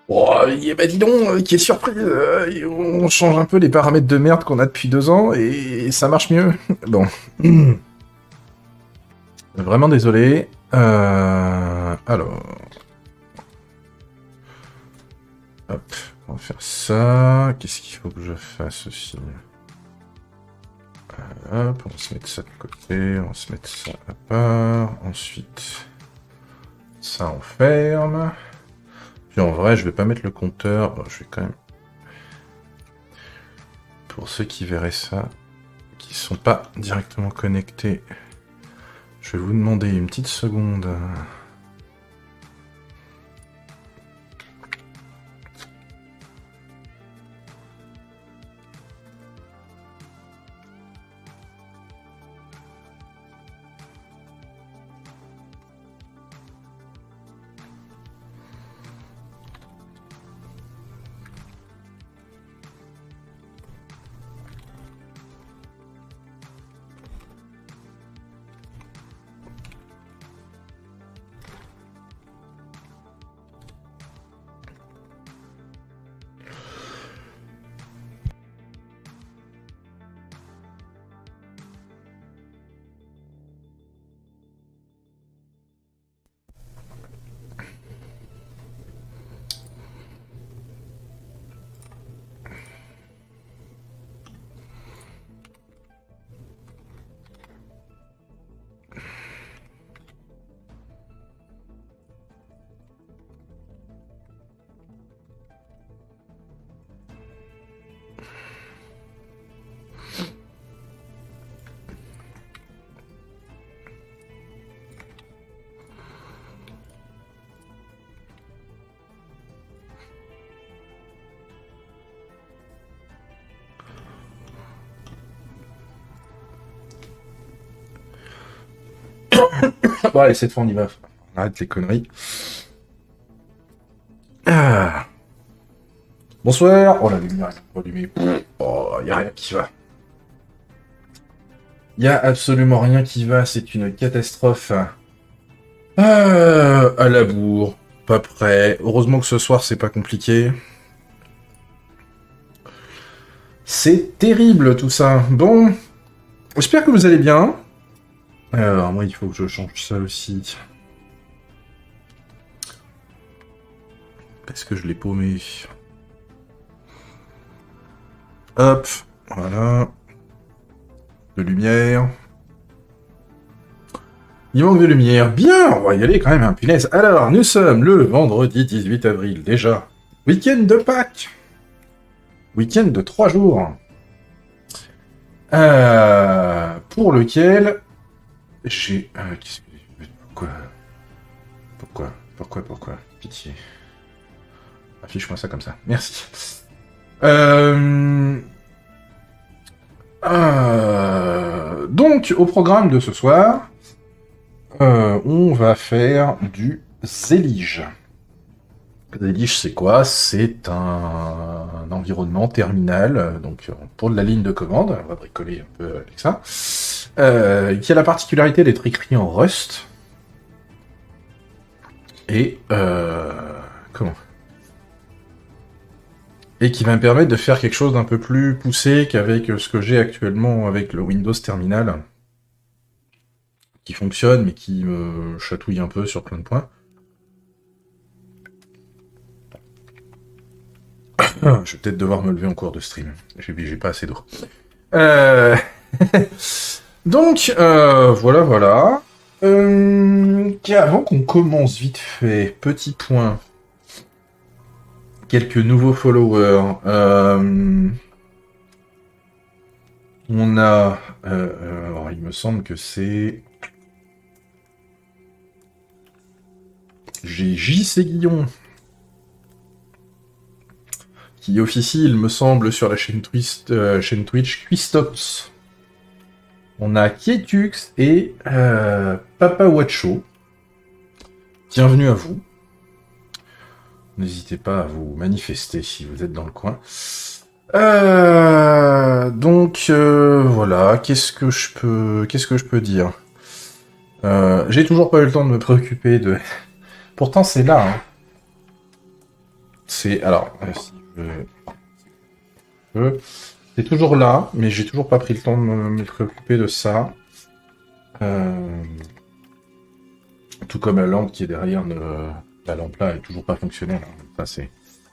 Oh, bah dis donc, quelle surprise! On change un peu les paramètres de merde qu'on a depuis 2 ans et ça marche mieux. Bon. Vraiment désolé. Alors. Hop, on va faire ça. Qu'est-ce qu'il faut que je fasse aussi? Hop, on va se mettre ça de côté, on va se mettre ça à part. Ensuite, ça on ferme. Puis en vrai, je vais pas mettre le compteur. Bon, je vais quand même. Pour ceux qui verraient ça, qui sont pas directement connectés, je vais vous demander une petite seconde. Bon, allez, cette fois on y va. On arrête les conneries. Ah. Bonsoir. Oh, la lumière est allumée. Oh, y a rien qui va. Y a absolument rien qui va, c'est une catastrophe. À la bourre. Pas prêt. Heureusement que ce soir c'est pas compliqué. C'est terrible tout ça. Bon, j'espère que vous allez bien. Alors moi il faut que je change ça aussi. Parce que je l'ai paumé. Hop, voilà. De lumière. Il manque de lumière. Bien, on va y aller quand même, hein, punaise. Alors, nous sommes le vendredi 18 avril, déjà. Week-end de Pâques. Week-end de 3 jours. Pour lequel j'ai... Pourquoi Pourquoi Pitié. Affiche-moi ça comme ça. Merci. Donc, au programme de ce soir, on va faire du Zélige. Zélige, c'est quoi? C'est un environnement terminal, donc pour de la ligne de commande, on va bricoler un peu avec ça, qui a la particularité d'être écrit en Rust, et comment? Et qui va me permettre de faire quelque chose d'un peu plus poussé qu'avec ce que j'ai actuellement avec le Windows Terminal, qui fonctionne, mais qui me chatouille un peu sur plein de points. Je vais peut-être devoir me lever en cours de stream. J'ai pas assez d'eau. Donc, voilà. Avant qu'on commence vite fait, petit point. Quelques nouveaux followers. On a... alors, il me semble que c'est... J'ai JC Guillon qui officie, il me semble, sur la chaîne Twitch Quistops. On a Kietux et Papa Wacho. Bienvenue à vous. N'hésitez pas à vous manifester si vous êtes dans le coin. Donc voilà, qu'est-ce que je peux dire? J'ai toujours pas eu le temps de me préoccuper de... Pourtant c'est là, hein. C'est... Alors, si c'est toujours là, mais j'ai toujours pas pris le temps de me préoccuper de ça. Euh, Tout comme la lampe qui est derrière, la lampe là est toujours pas fonctionnelle, hein. Ça, c'est...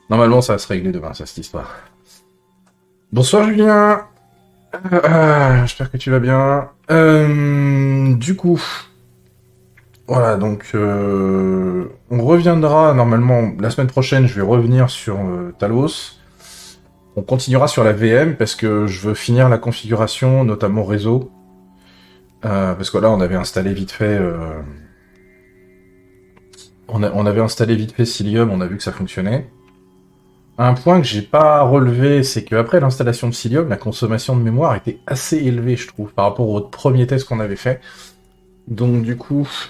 Normalement, ça va se régler demain, ça, cette histoire. Bonsoir Julien. J'espère que tu vas bien. Du coup, voilà, donc on reviendra normalement la semaine prochaine. Je vais revenir sur Talos. On continuera sur la VM parce que je veux finir la configuration, notamment réseau. Parce que là, on avait installé vite fait. On avait installé vite fait Cilium, on a vu que ça fonctionnait. Un point que j'ai pas relevé, c'est qu'après l'installation de Cilium, la consommation de mémoire était assez élevée, je trouve, par rapport au premier test qu'on avait fait. Donc du coup, c'est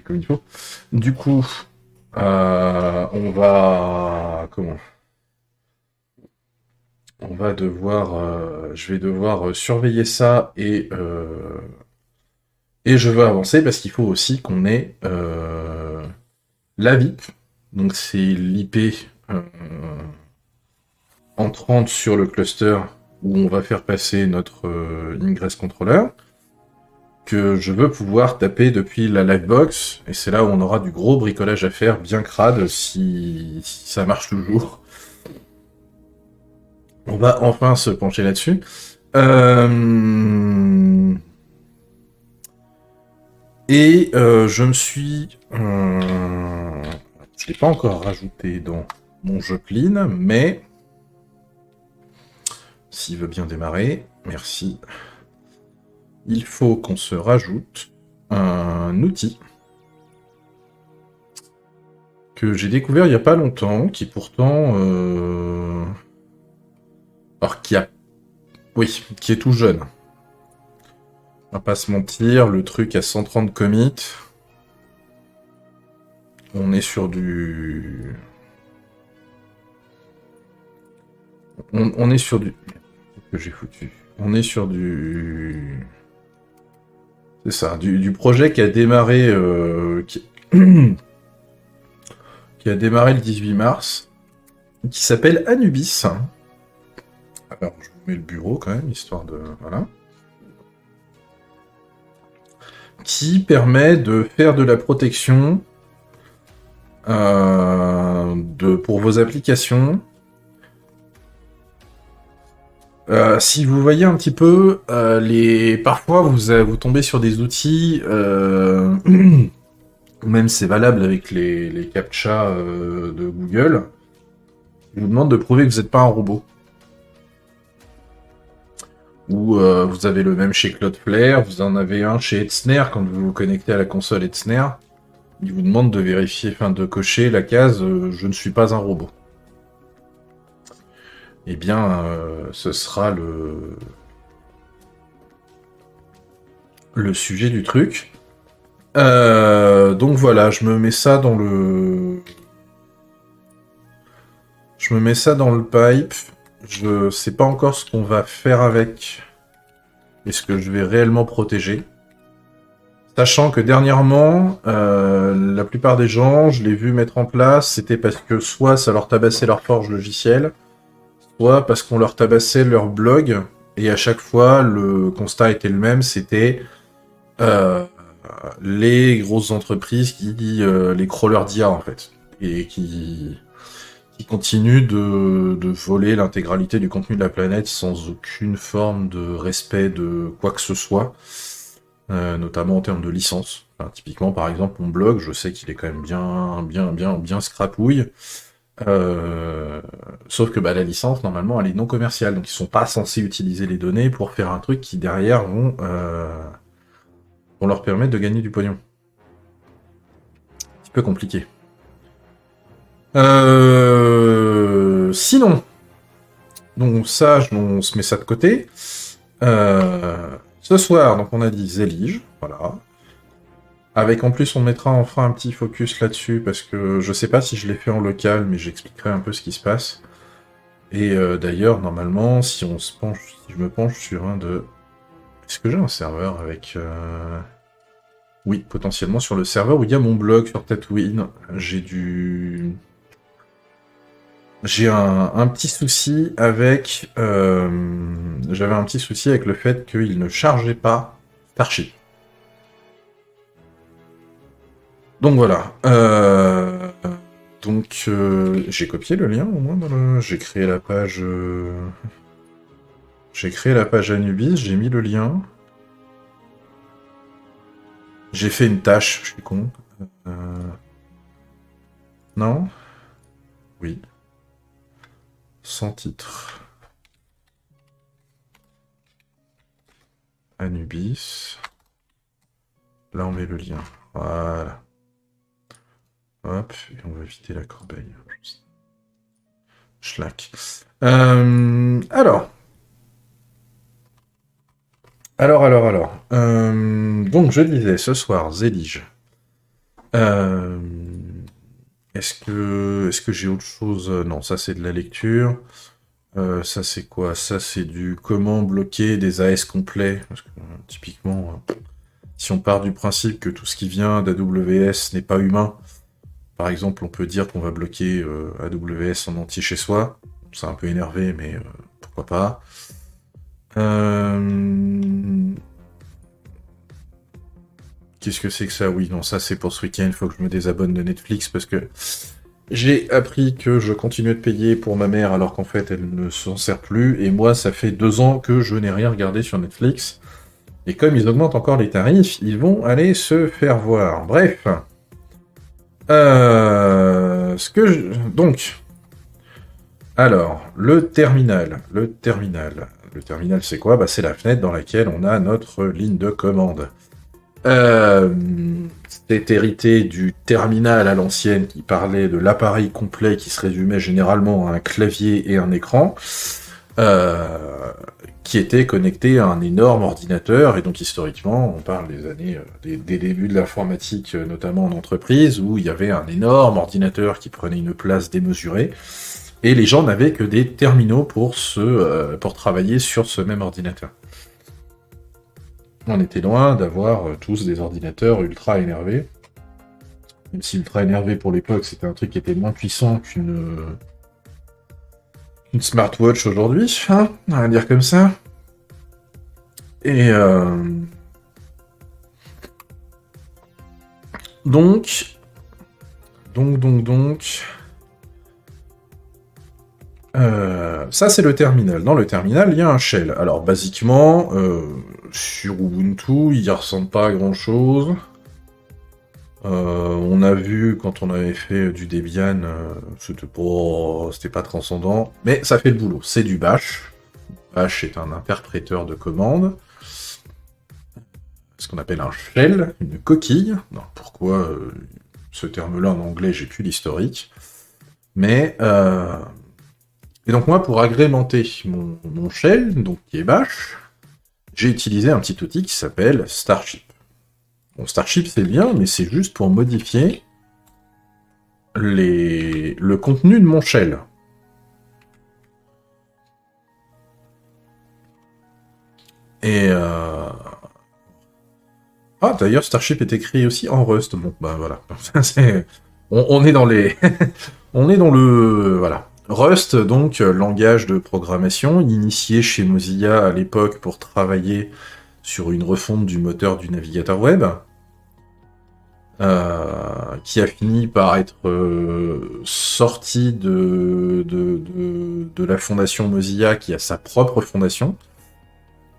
comme il faut. Du coup, on va comment? On va devoir, je vais devoir surveiller ça et je veux avancer parce qu'il faut aussi qu'on ait la VIP. Donc c'est l'IP entrante sur le cluster où on va faire passer notre ingress controller, que je veux pouvoir taper depuis la livebox, et c'est là où on aura du gros bricolage à faire, bien crade, si ça marche toujours. On va enfin se pencher là-dessus. Et je me suis... je l'ai pas encore rajouté dans mon jeu clean, mais... S'il veut bien démarrer, merci. Il faut qu'on se rajoute un outil que j'ai découvert il n'y a pas longtemps, qui pourtant... Alors, Oui, qui est tout jeune. On va pas se mentir, le truc a 130 commits. On est sur du... On est sur du... Qu'est-ce que j'ai foutu? On est sur du... C'est ça, du projet qui a démarré... qui a démarré le 18 mars, qui s'appelle Anubis. Alors, je vous mets le bureau quand même, histoire de... Voilà. Qui permet de faire de la protection pour vos applications. Si vous voyez un petit peu, parfois vous tombez sur des outils, ou même c'est valable avec les CAPTCHA de Google, qui vous demandent de prouver que vous n'êtes pas un robot. Ou vous avez le même chez Cloudflare, vous en avez un chez Etzner, quand vous vous connectez à la console Etzner, il vous demande de vérifier, enfin de cocher la case je ne suis pas un robot. Eh bien, ce sera le sujet du truc. Donc voilà, je me mets ça dans le... Je me mets ça dans le pipe. Je sais pas encore ce qu'on va faire avec. Et ce que je vais réellement protéger. Sachant que dernièrement, la plupart des gens, je l'ai vu mettre en place, c'était parce que soit ça leur tabassait leur forge logicielle, soit parce qu'on leur tabassait leur blog, et à chaque fois, le constat était le même, c'était les grosses entreprises les crawlers d'IA en fait, et qui continuent de voler l'intégralité du contenu de la planète sans aucune forme de respect de quoi que ce soit, notamment en termes de licence. Enfin, typiquement, par exemple, mon blog, je sais qu'il est quand même bien scrapouille. Sauf que la licence, normalement, elle est non commerciale, donc ils sont pas censés utiliser les données pour faire un truc qui, derrière, vont leur permettre de gagner du pognon. Un petit peu compliqué. Sinon, donc ça, on se met ça de côté. Ce soir, donc on a dit Zélige, voilà. Avec en plus, on mettra enfin un petit focus là-dessus, parce que je sais pas si je l'ai fait en local, mais j'expliquerai un peu ce qui se passe. Et d'ailleurs, normalement, si je me penche sur un de... Est-ce que j'ai un serveur avec... Oui, potentiellement sur le serveur où il y a mon blog sur Tatooine. J'ai un petit souci avec... J'avais un petit souci avec le fait qu'il ne chargeait pas Starship. Donc voilà. Donc j'ai copié le lien au moins dans le... J'ai créé la page... J'ai créé la page Anubis, j'ai mis le lien. J'ai fait une tâche, je suis con. Non? Oui. Sans titre. Anubis. Là, on met le lien. Voilà. Hop, et on va vider la corbeille. Schlack. Alors. Donc, je disais, ce soir, Zélige. Est-ce que j'ai autre chose? Non, ça, c'est de la lecture. Ça, c'est quoi? Ça, c'est du comment bloquer des AS complets. Parce que, typiquement, si on part du principe que tout ce qui vient d'AWS n'est pas humain, par exemple, on peut dire qu'on va bloquer AWS en entier chez soi. C'est un peu énervé, mais pourquoi pas. Qu'est-ce que c'est que ça? Oui, non, ça c'est pour ce week-end, il faut que je me désabonne de Netflix, parce que j'ai appris que je continuais de payer pour ma mère alors qu'en fait elle ne s'en sert plus, et moi ça fait 2 ans que je n'ai rien regardé sur Netflix. Et comme ils augmentent encore les tarifs, ils vont aller se faire voir. Bref. Donc. Alors, le terminal. Le terminal, c'est quoi? Bah, c'est la fenêtre dans laquelle on a notre ligne de commande. C'est hérité du terminal à l'ancienne qui parlait de l'appareil complet qui se résumait généralement à un clavier et un écran, qui était connecté à un énorme ordinateur, et donc historiquement, on parle des années, des débuts de l'informatique, notamment en entreprise, où il y avait un énorme ordinateur qui prenait une place démesurée, et les gens n'avaient que des terminaux pour travailler sur ce même ordinateur. On était loin d'avoir tous des ordinateurs ultra énervés. Même si ultra énervé pour l'époque, c'était un truc qui était moins puissant qu'une smartwatch aujourd'hui, hein, on va dire comme ça. Et donc. Ça, c'est le terminal. Dans le terminal, il y a un shell. Alors, basiquement, sur Ubuntu, il ne ressemble pas à grand-chose. On a vu, quand on avait fait du Debian, c'était pas transcendant, mais ça fait le boulot. C'est du Bash. Bash est un interpréteur de commandes. Ce qu'on appelle un shell, une coquille. Non, pourquoi ce terme-là en anglais, j'ai plus l'historique. Mais... Et donc moi, pour agrémenter mon shell, donc qui est Bash, j'ai utilisé un petit outil qui s'appelle Starship. Bon, Starship c'est bien, mais c'est juste pour modifier le contenu de mon shell. Et ah, d'ailleurs, Starship est écrit aussi en Rust. Bon, bah voilà. on est dans les... on est dans le... Voilà. Rust, donc, langage de programmation, initié chez Mozilla à l'époque pour travailler sur une refonte du moteur du navigateur web, qui a fini par être sorti de la fondation Mozilla, qui a sa propre fondation,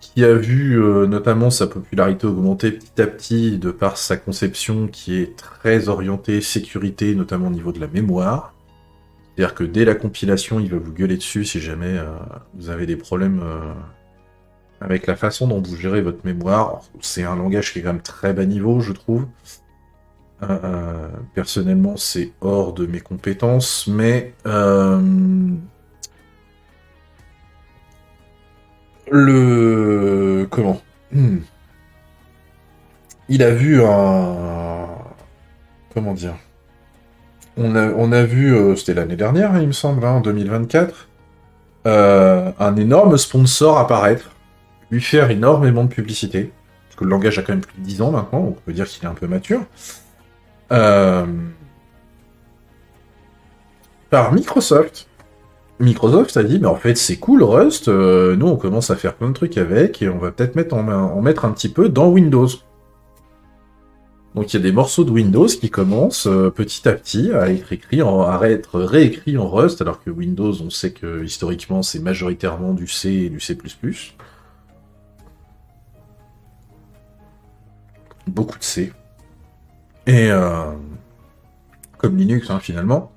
qui a vu notamment sa popularité augmenter petit à petit de par sa conception qui est très orientée sécurité, notamment au niveau de la mémoire. C'est-à-dire que dès la compilation, il va vous gueuler dessus si jamais vous avez des problèmes avec la façon dont vous gérez votre mémoire. C'est un langage qui est quand même très bas niveau, je trouve. Personnellement, c'est hors de mes compétences, mais... Comment Il a vu un... Comment dire? On a vu, c'était l'année dernière, il me semble, en 2024, un énorme sponsor apparaître, lui faire énormément de publicité. que le langage a quand même plus de 10 ans maintenant, on peut dire qu'il est un peu mature, euh, par Microsoft. Microsoft a dit, mais en fait c'est cool Rust, nous on commence à faire plein de trucs avec, et on va peut-être en mettre un petit peu dans Windows. Donc il y a des morceaux de Windows qui commencent petit à petit à être réécrits en Rust, alors que Windows, on sait que historiquement c'est majoritairement du C et du C++. Beaucoup de C. Et comme Linux finalement.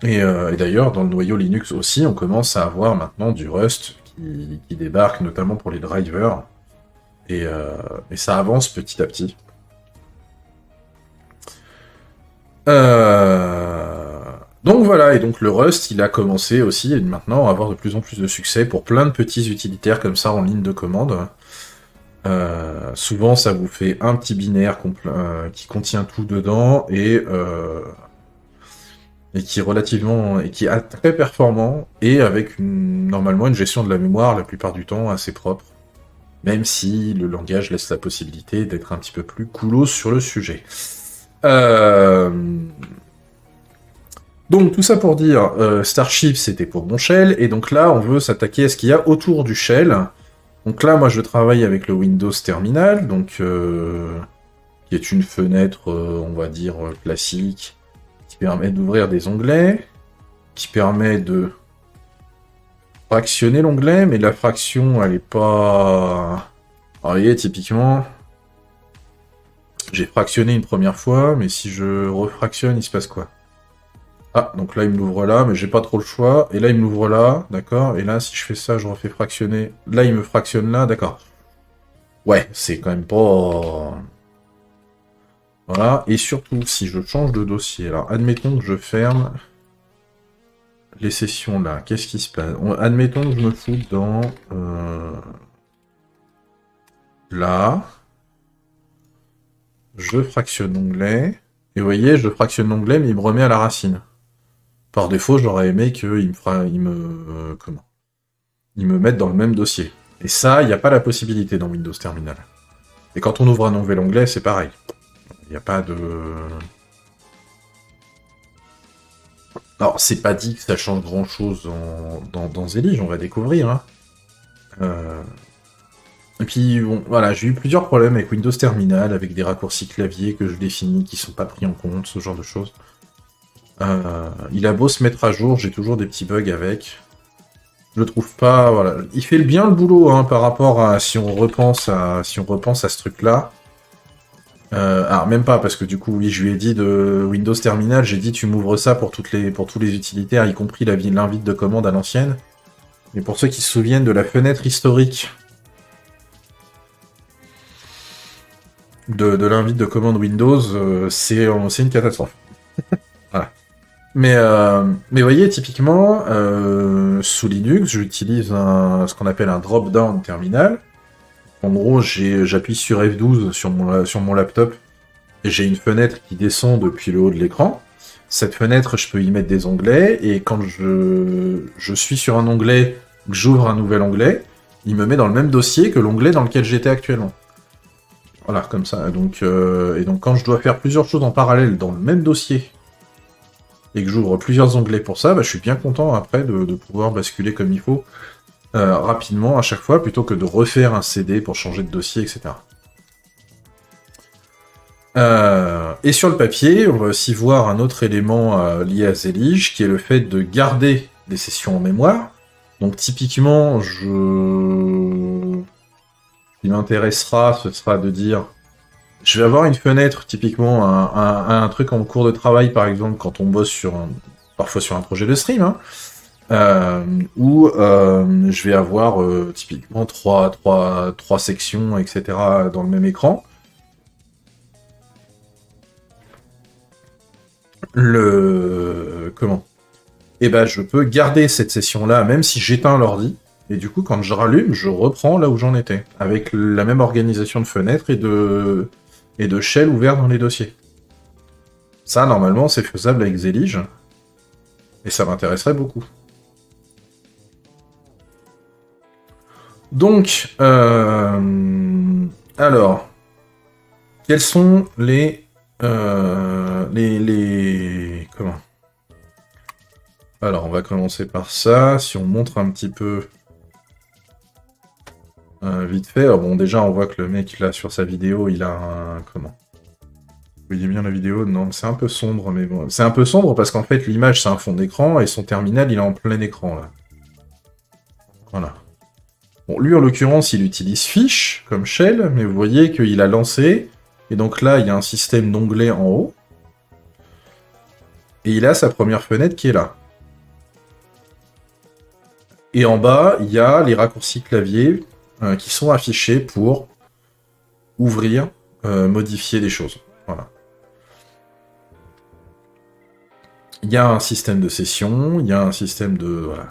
Et d'ailleurs, dans le noyau Linux aussi, on commence à avoir maintenant du Rust qui débarque, notamment pour les drivers. Et ça avance petit à petit. Donc voilà, et donc le Rust, il a commencé aussi maintenant à avoir de plus en plus de succès pour plein de petits utilitaires comme ça en ligne de commande. Souvent, ça vous fait un petit binaire qui contient tout dedans et qui est très performant et avec normalement une gestion de la mémoire la plupart du temps assez propre, même si le langage laisse la possibilité d'être un petit peu plus coolos sur le sujet. Donc tout ça pour dire, Starship c'était pour mon shell, et donc là on veut s'attaquer à ce qu'il y a autour du shell. Donc là moi je travaille avec le Windows Terminal, donc qui est une fenêtre, on va dire, classique, qui permet d'ouvrir des onglets, qui permet de fractionner l'onglet, mais la fraction elle est pas... vous voyez, typiquement, j'ai fractionné une première fois, mais si je refractionne, il se passe quoi? Ah, donc là, il me l'ouvre là, mais j'ai pas trop le choix. Et là, il me l'ouvre là, d'accord. Et là, si je fais ça, je refais fractionner. Là, il me fractionne là, d'accord. Ouais, c'est quand même pas... Voilà. Et surtout, si je change de dossier, alors, admettons que je ferme les sessions là. Qu'est-ce qui se passe? Admettons que je me foute dans... Là. Je fractionne l'onglet. Et vous voyez, je fractionne l'onglet, mais il me remet à la racine. Par défaut, j'aurais aimé qu'il me mette dans le même dossier. Et ça, il n'y a pas la possibilité dans Windows Terminal. Et quand on ouvre un nouvel onglet, c'est pareil. Il n'y a pas de... Alors, c'est pas dit que ça change grand-chose dans Zelige, on va découvrir. Hein. Et puis, bon, voilà, j'ai eu plusieurs problèmes avec Windows Terminal, avec des raccourcis clavier que je définis qui sont pas pris en compte, ce genre de choses. Il a beau se mettre à jour, j'ai toujours des petits bugs avec. Je le trouve pas, voilà. Il fait bien le boulot hein, par rapport à si on repense à ce truc-là. Alors même pas parce que du coup oui je lui ai dit de Windows Terminal, j'ai dit tu m'ouvres ça pour tous les utilitaires, y compris l'invite de commande à l'ancienne. Mais pour ceux qui se souviennent de la fenêtre historique de l'invite de commande Windows, c'est une catastrophe. Voilà. Mais voyez, typiquement, sous Linux, j'utilise ce qu'on appelle un drop-down terminal. En gros, j'appuie sur F12 sur mon laptop, et j'ai une fenêtre qui descend depuis le haut de l'écran. Cette fenêtre, je peux y mettre des onglets, et quand je suis sur un onglet, que j'ouvre un nouvel onglet, il me met dans le même dossier que l'onglet dans lequel j'étais actuellement. Voilà, comme ça. Et donc quand je dois faire plusieurs choses en parallèle dans le même dossier, et que j'ouvre plusieurs onglets pour ça, bah, je suis bien content après de pouvoir basculer comme il faut rapidement à chaque fois, plutôt que de refaire un CD pour changer de dossier, etc. Et sur le papier, on va aussi voir un autre élément lié à Zelige, qui est le fait de garder des sessions en mémoire. Donc typiquement, ce qui m'intéressera, ce sera de dire... Je vais avoir une fenêtre, typiquement, un truc en cours de travail, par exemple, quand on bosse parfois sur un projet de stream, hein, où je vais avoir typiquement trois sections, etc., dans le même écran. Comment? Et ben, je peux garder cette session-là, même si j'éteins l'ordi, et du coup, quand je rallume, je reprends là où j'en étais, avec la même organisation de fenêtres et de shell ouverts dans les dossiers. Ça, normalement, c'est faisable avec Zelige, et ça m'intéresserait beaucoup. Donc, alors, quels sont comment? Alors, on va commencer par ça. Si on montre un petit peu vite fait. Alors, bon, déjà, on voit que le mec, là, sur sa vidéo, il a un... Comment? Vous voyez bien la vidéo? Non, c'est un peu sombre, mais bon. C'est un peu sombre parce qu'en fait, l'image, c'est un fond d'écran et son terminal, il est en plein écran, là. Voilà. Bon, lui, en l'occurrence, il utilise Fish comme shell, mais vous voyez qu'il a lancé. Et donc là, il y a un système d'onglets en haut. Et il a sa première fenêtre qui est là. Et en bas, il y a les raccourcis clavier qui sont affichés pour ouvrir, modifier des choses. Voilà. Il y a un système de session, il y a un système de... Voilà.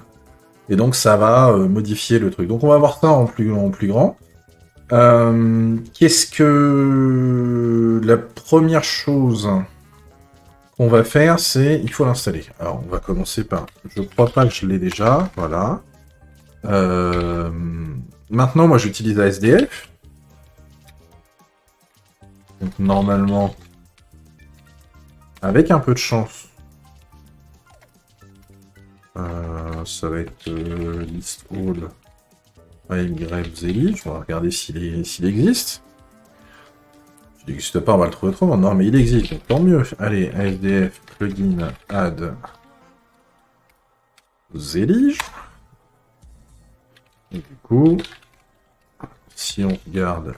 Et donc ça va modifier le truc. Donc on va voir ça en plus grand. Qu'est-ce que... La première chose qu'on va faire, c'est... Il faut l'installer. Alors on va commencer par... Je crois pas que je l'ai déjà. Voilà. Maintenant, moi j'utilise ASDF. Donc normalement, avec un peu de chance, ça va être list all avec grep zelig. On va regarder s'il existe. S'il n'existe pas, on va le trouver autrement. Non, mais il existe, donc tant mieux. Allez, ASDF plugin add zelig. Et du coup, si on regarde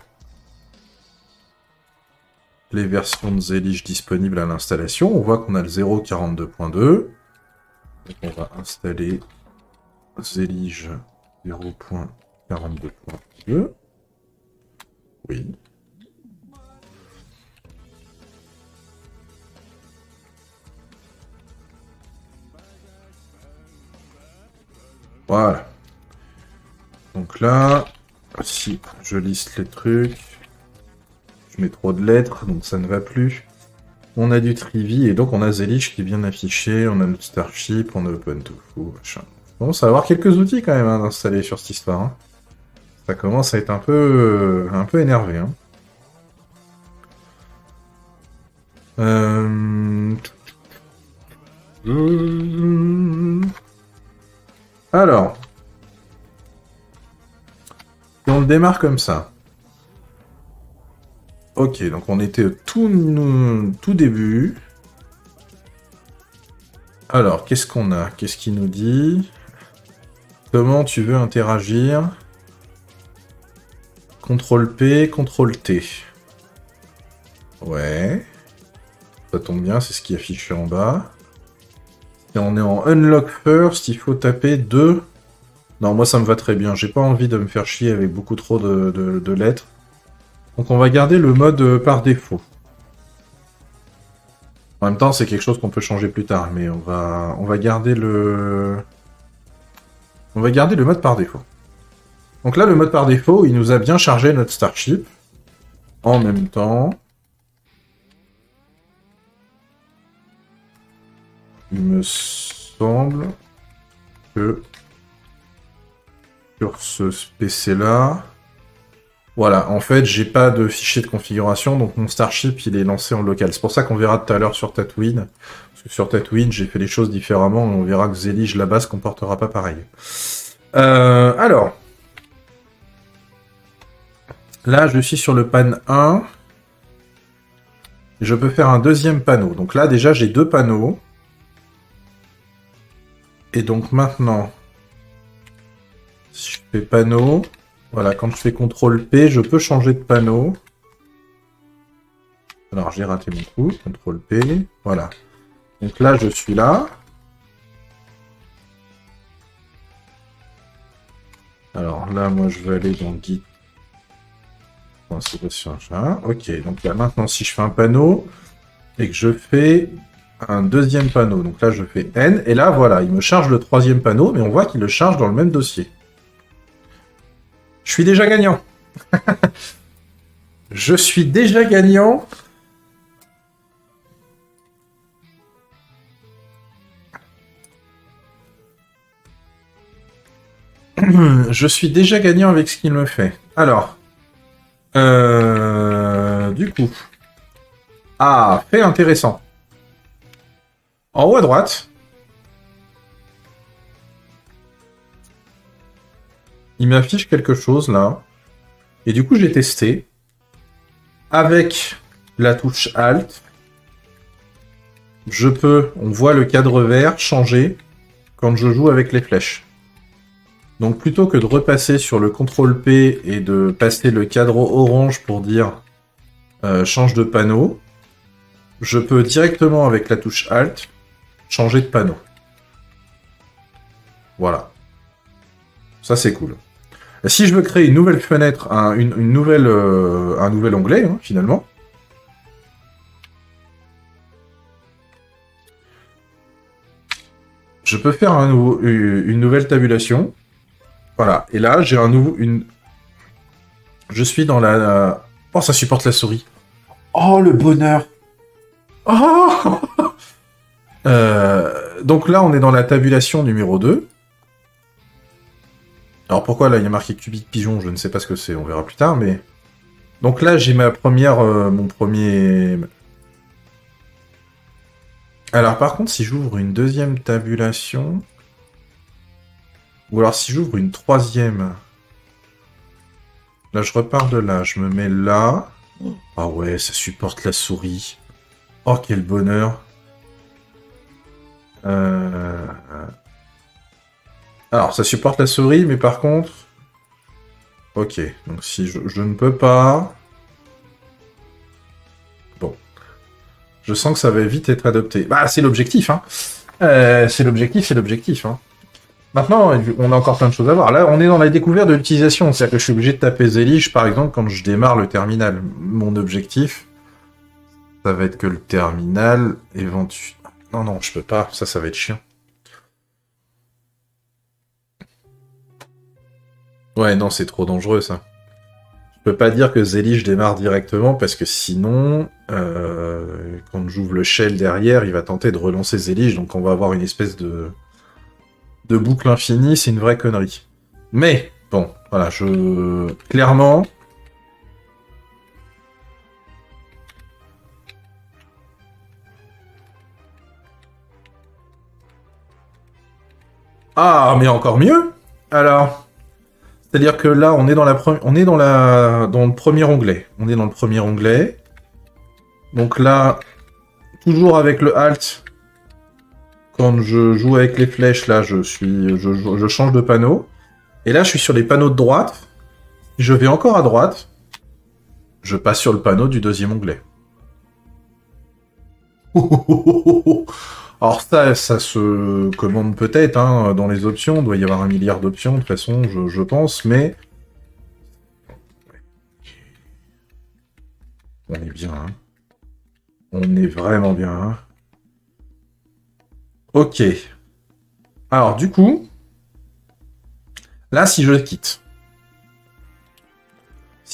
les versions de Zelig disponibles à l'installation, on voit qu'on a le 0.42.2. Donc on va installer Zelig 0.42.2. Oui. Voilà. Donc là, si je liste les trucs, je mets trop de lettres, donc ça ne va plus. On a du Trivi, et donc on a Zelig qui est bien affiché, on a notre Starship, on a OpenTofu, machin. Bon, ça va avoir quelques outils quand même d'installer sur cette histoire. Hein. Ça commence à être un peu énervé. Hein. Alors, si on le démarre comme ça. Ok, donc on était au tout début. Alors, qu'est-ce qu'on a? Qu'est-ce qu'il nous dit? Comment tu veux interagir? CTRL-P, CTRL-T. Ouais. Ça tombe bien, c'est ce qui est affiché en bas. Et on est en Unlock First, il faut taper 2. Non, moi ça me va très bien. J'ai pas envie de me faire chier avec beaucoup trop de lettres. Donc on va garder le mode par défaut. En même temps, c'est quelque chose qu'on peut changer plus tard, mais on va garder le... On va garder le mode par défaut. Donc là, le mode par défaut, il nous a bien chargé notre Starship. En même temps... Il me semble que sur ce PC-là... Voilà, en fait, j'ai pas de fichier de configuration, donc mon Starship, il est lancé en local. C'est pour ça qu'on verra tout à l'heure sur Tatooine. Parce que sur Tatooine, j'ai fait les choses différemment, et on verra que Zelig, là-bas, se comportera pas pareil. Alors... Là, je suis sur le pan 1. Je peux faire un deuxième panneau. Donc là, déjà, j'ai 2 panneaux. Et donc maintenant, si je fais panneau, voilà, quand je fais CTRL-P, je peux changer de panneau. Alors, j'ai raté mon coup. CTRL-P, voilà. Donc là, je suis là. Alors là, moi, je vais aller dans Git. Ok, donc là, maintenant, si je fais un panneau et que je fais un deuxième panneau, donc là, je fais N, et là, voilà, il me charge le 3e panneau, mais on voit qu'il le charge dans le même dossier. Je suis déjà gagnant. Je suis déjà gagnant. Je suis déjà gagnant avec ce qu'il me fait. Alors, du coup... Ah, fait intéressant. En haut à droite, il m'affiche quelque chose là. Et du coup, j'ai testé. Avec la touche Alt, on voit le cadre vert changer quand je joue avec les flèches. Donc plutôt que de repasser sur le CTRL P et de passer le cadre orange pour dire change de panneau, je peux directement avec la touche Alt changer de panneau. Voilà. Ça c'est cool. Si je veux créer une nouvelle fenêtre, un nouvel onglet, hein, finalement, je peux faire une nouvelle tabulation. Voilà. Et là, j'ai je suis dans la... Oh, ça supporte la souris. Oh, le bonheur. Oh donc là, on est dans la tabulation numéro 2. Alors pourquoi là, il y a marqué cubique pigeon, je ne sais pas ce que c'est, on verra plus tard, mais... Donc là, j'ai mon premier... Alors par contre, si j'ouvre une deuxième tabulation... Ou alors si j'ouvre une troisième... Là, je repars de là, je me mets là... Ah ouais, ça supporte la souris. Oh, quel bonheur. Alors, ça supporte la souris, mais par contre... Ok, donc si je ne peux pas... Bon. Je sens que ça va vite être adopté. Bah, c'est l'objectif, hein. C'est l'objectif, hein. Maintenant, on a encore plein de choses à voir. Là, on est dans la découverte de l'utilisation. C'est-à-dire que je suis obligé de taper Zelige, par exemple, quand je démarre le terminal. Mon objectif, ça va être que le terminal éventuellement... Non, je peux pas. Ça va être chiant. Ouais, non, c'est trop dangereux, ça. Je peux pas dire que Zelige démarre directement, parce que sinon, quand j'ouvre le shell derrière, il va tenter de relancer Zelige, donc on va avoir une espèce de boucle infinie, c'est une vraie connerie. Mais, bon, voilà, clairement... Ah, mais encore mieux. Alors, c'est-à-dire que là, on est dans dans le premier onglet. On est dans le premier onglet. Donc là, toujours avec le Alt, quand je joue avec les flèches, là, je change de panneau. Et là, je suis sur les panneaux de droite. Je vais encore à droite. Je passe sur le panneau du deuxième onglet. Alors ça se commande peut-être, hein, dans les options, il doit y avoir 1 milliard d'options, de toute façon, je pense, mais... On est bien, hein. On est vraiment bien, hein. Ok. Alors, du coup... Là, si je quitte...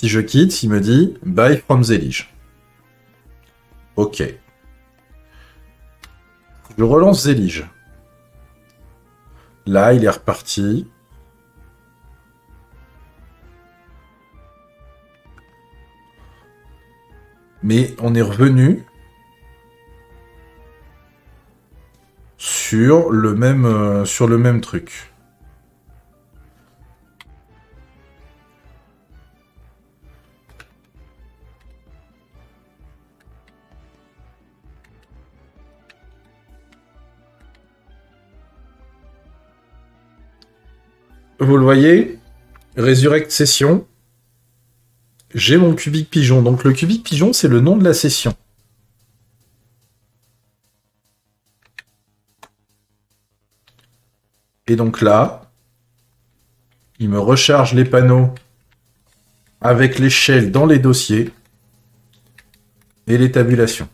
il me dit « Buy from Zelige ». Ok. Je relance Zelige. Là, il est reparti. Mais on est revenu sur le même truc. Vous le voyez? Resurrect session. J'ai mon cubique pigeon. Donc le cubique pigeon, c'est le nom de la session. Et donc là, il me recharge les panneaux avec l'échelle dans les dossiers et les tabulations.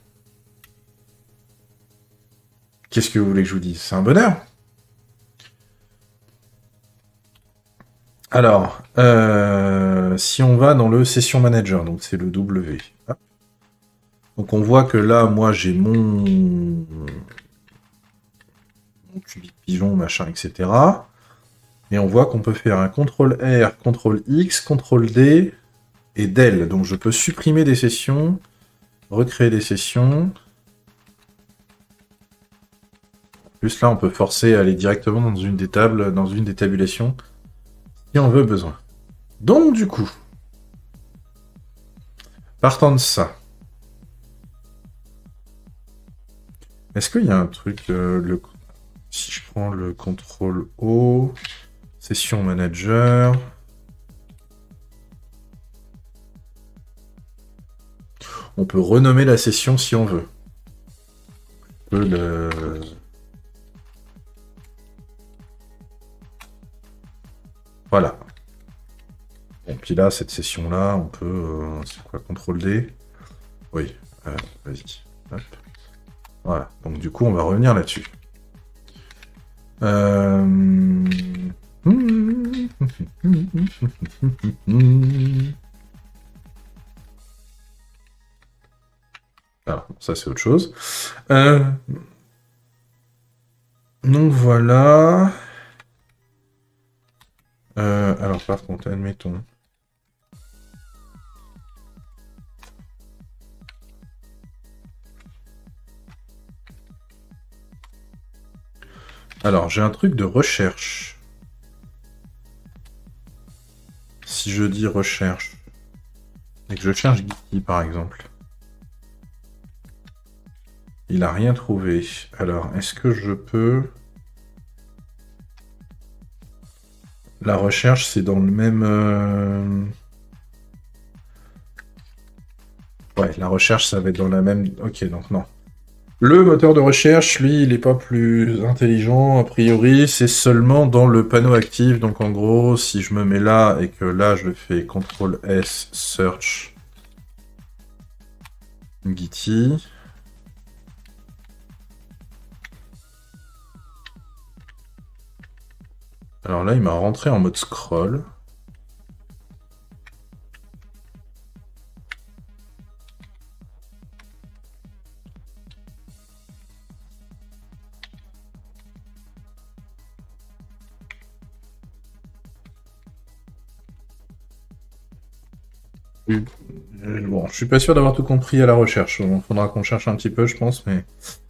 Qu'est-ce que vous voulez que je vous dise? C'est un bonheur. Alors, si on va dans le Session Manager, donc c'est le W. Donc on voit que là, moi, j'ai mon cubique pigeon, machin, etc. Et on voit qu'on peut faire un CTRL-R, CTRL-X, CTRL-D et DEL. Donc je peux supprimer des sessions, recréer des sessions. En plus là, on peut forcer à aller directement dans une des tables, dans une des tabulations, si on veut besoin. Donc du coup, partant de ça, est-ce qu'il y a un truc, si je prends le CTRL-O, session manager, on peut renommer la session si on veut. On peut le... Voilà. Bon, puis là, cette session-là, on peut... c'est quoi, CTRL-D? Oui, vas-y. Hop. Voilà, donc du coup, on va revenir là-dessus. Alors, ça c'est autre chose. Donc voilà. Alors par contre, admettons. Alors, j'ai un truc de recherche. Si je dis recherche, et que je cherche Geeky par exemple, il a rien trouvé. Alors, est-ce que je peux... La recherche, c'est dans le même... Ouais, la recherche, ça va être dans la même... Ok, donc non. Le moteur de recherche, lui, il n'est pas plus intelligent, a priori, c'est seulement dans le panneau actif. Donc en gros, si je me mets là et que là, je fais CTRL-S, Search, Geeky. Alors là, il m'a rentré en mode scroll. Bon, je suis pas sûr d'avoir tout compris à la recherche. Il faudra qu'on cherche un petit peu, je pense, mais...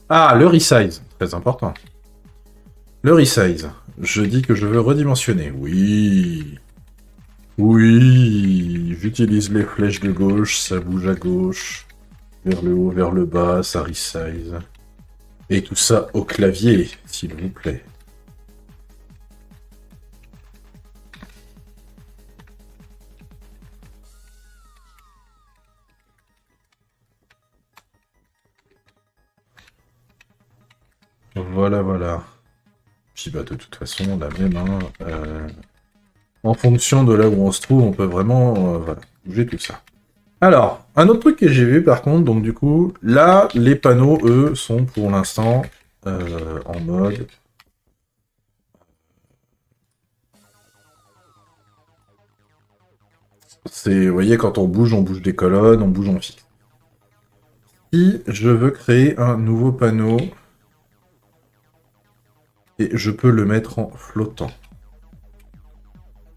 Ah, le resize, très important. Le resize. Je dis que je veux redimensionner. Oui. Oui. J'utilise les flèches de gauche, ça bouge à gauche. Vers le haut, vers le bas, ça resize. Et tout ça au clavier, s'il vous plaît. Voilà, voilà. Puis bah de toute façon, la même, hein, en fonction de là où on se trouve, on peut vraiment voilà, bouger tout ça. Alors, un autre truc que j'ai vu par contre, donc du coup, là, les panneaux, eux, sont pour l'instant en mode... C'est, vous voyez, quand on bouge des colonnes, on bouge en fixe. Si je veux créer un nouveau panneau, et je peux le mettre en flottant.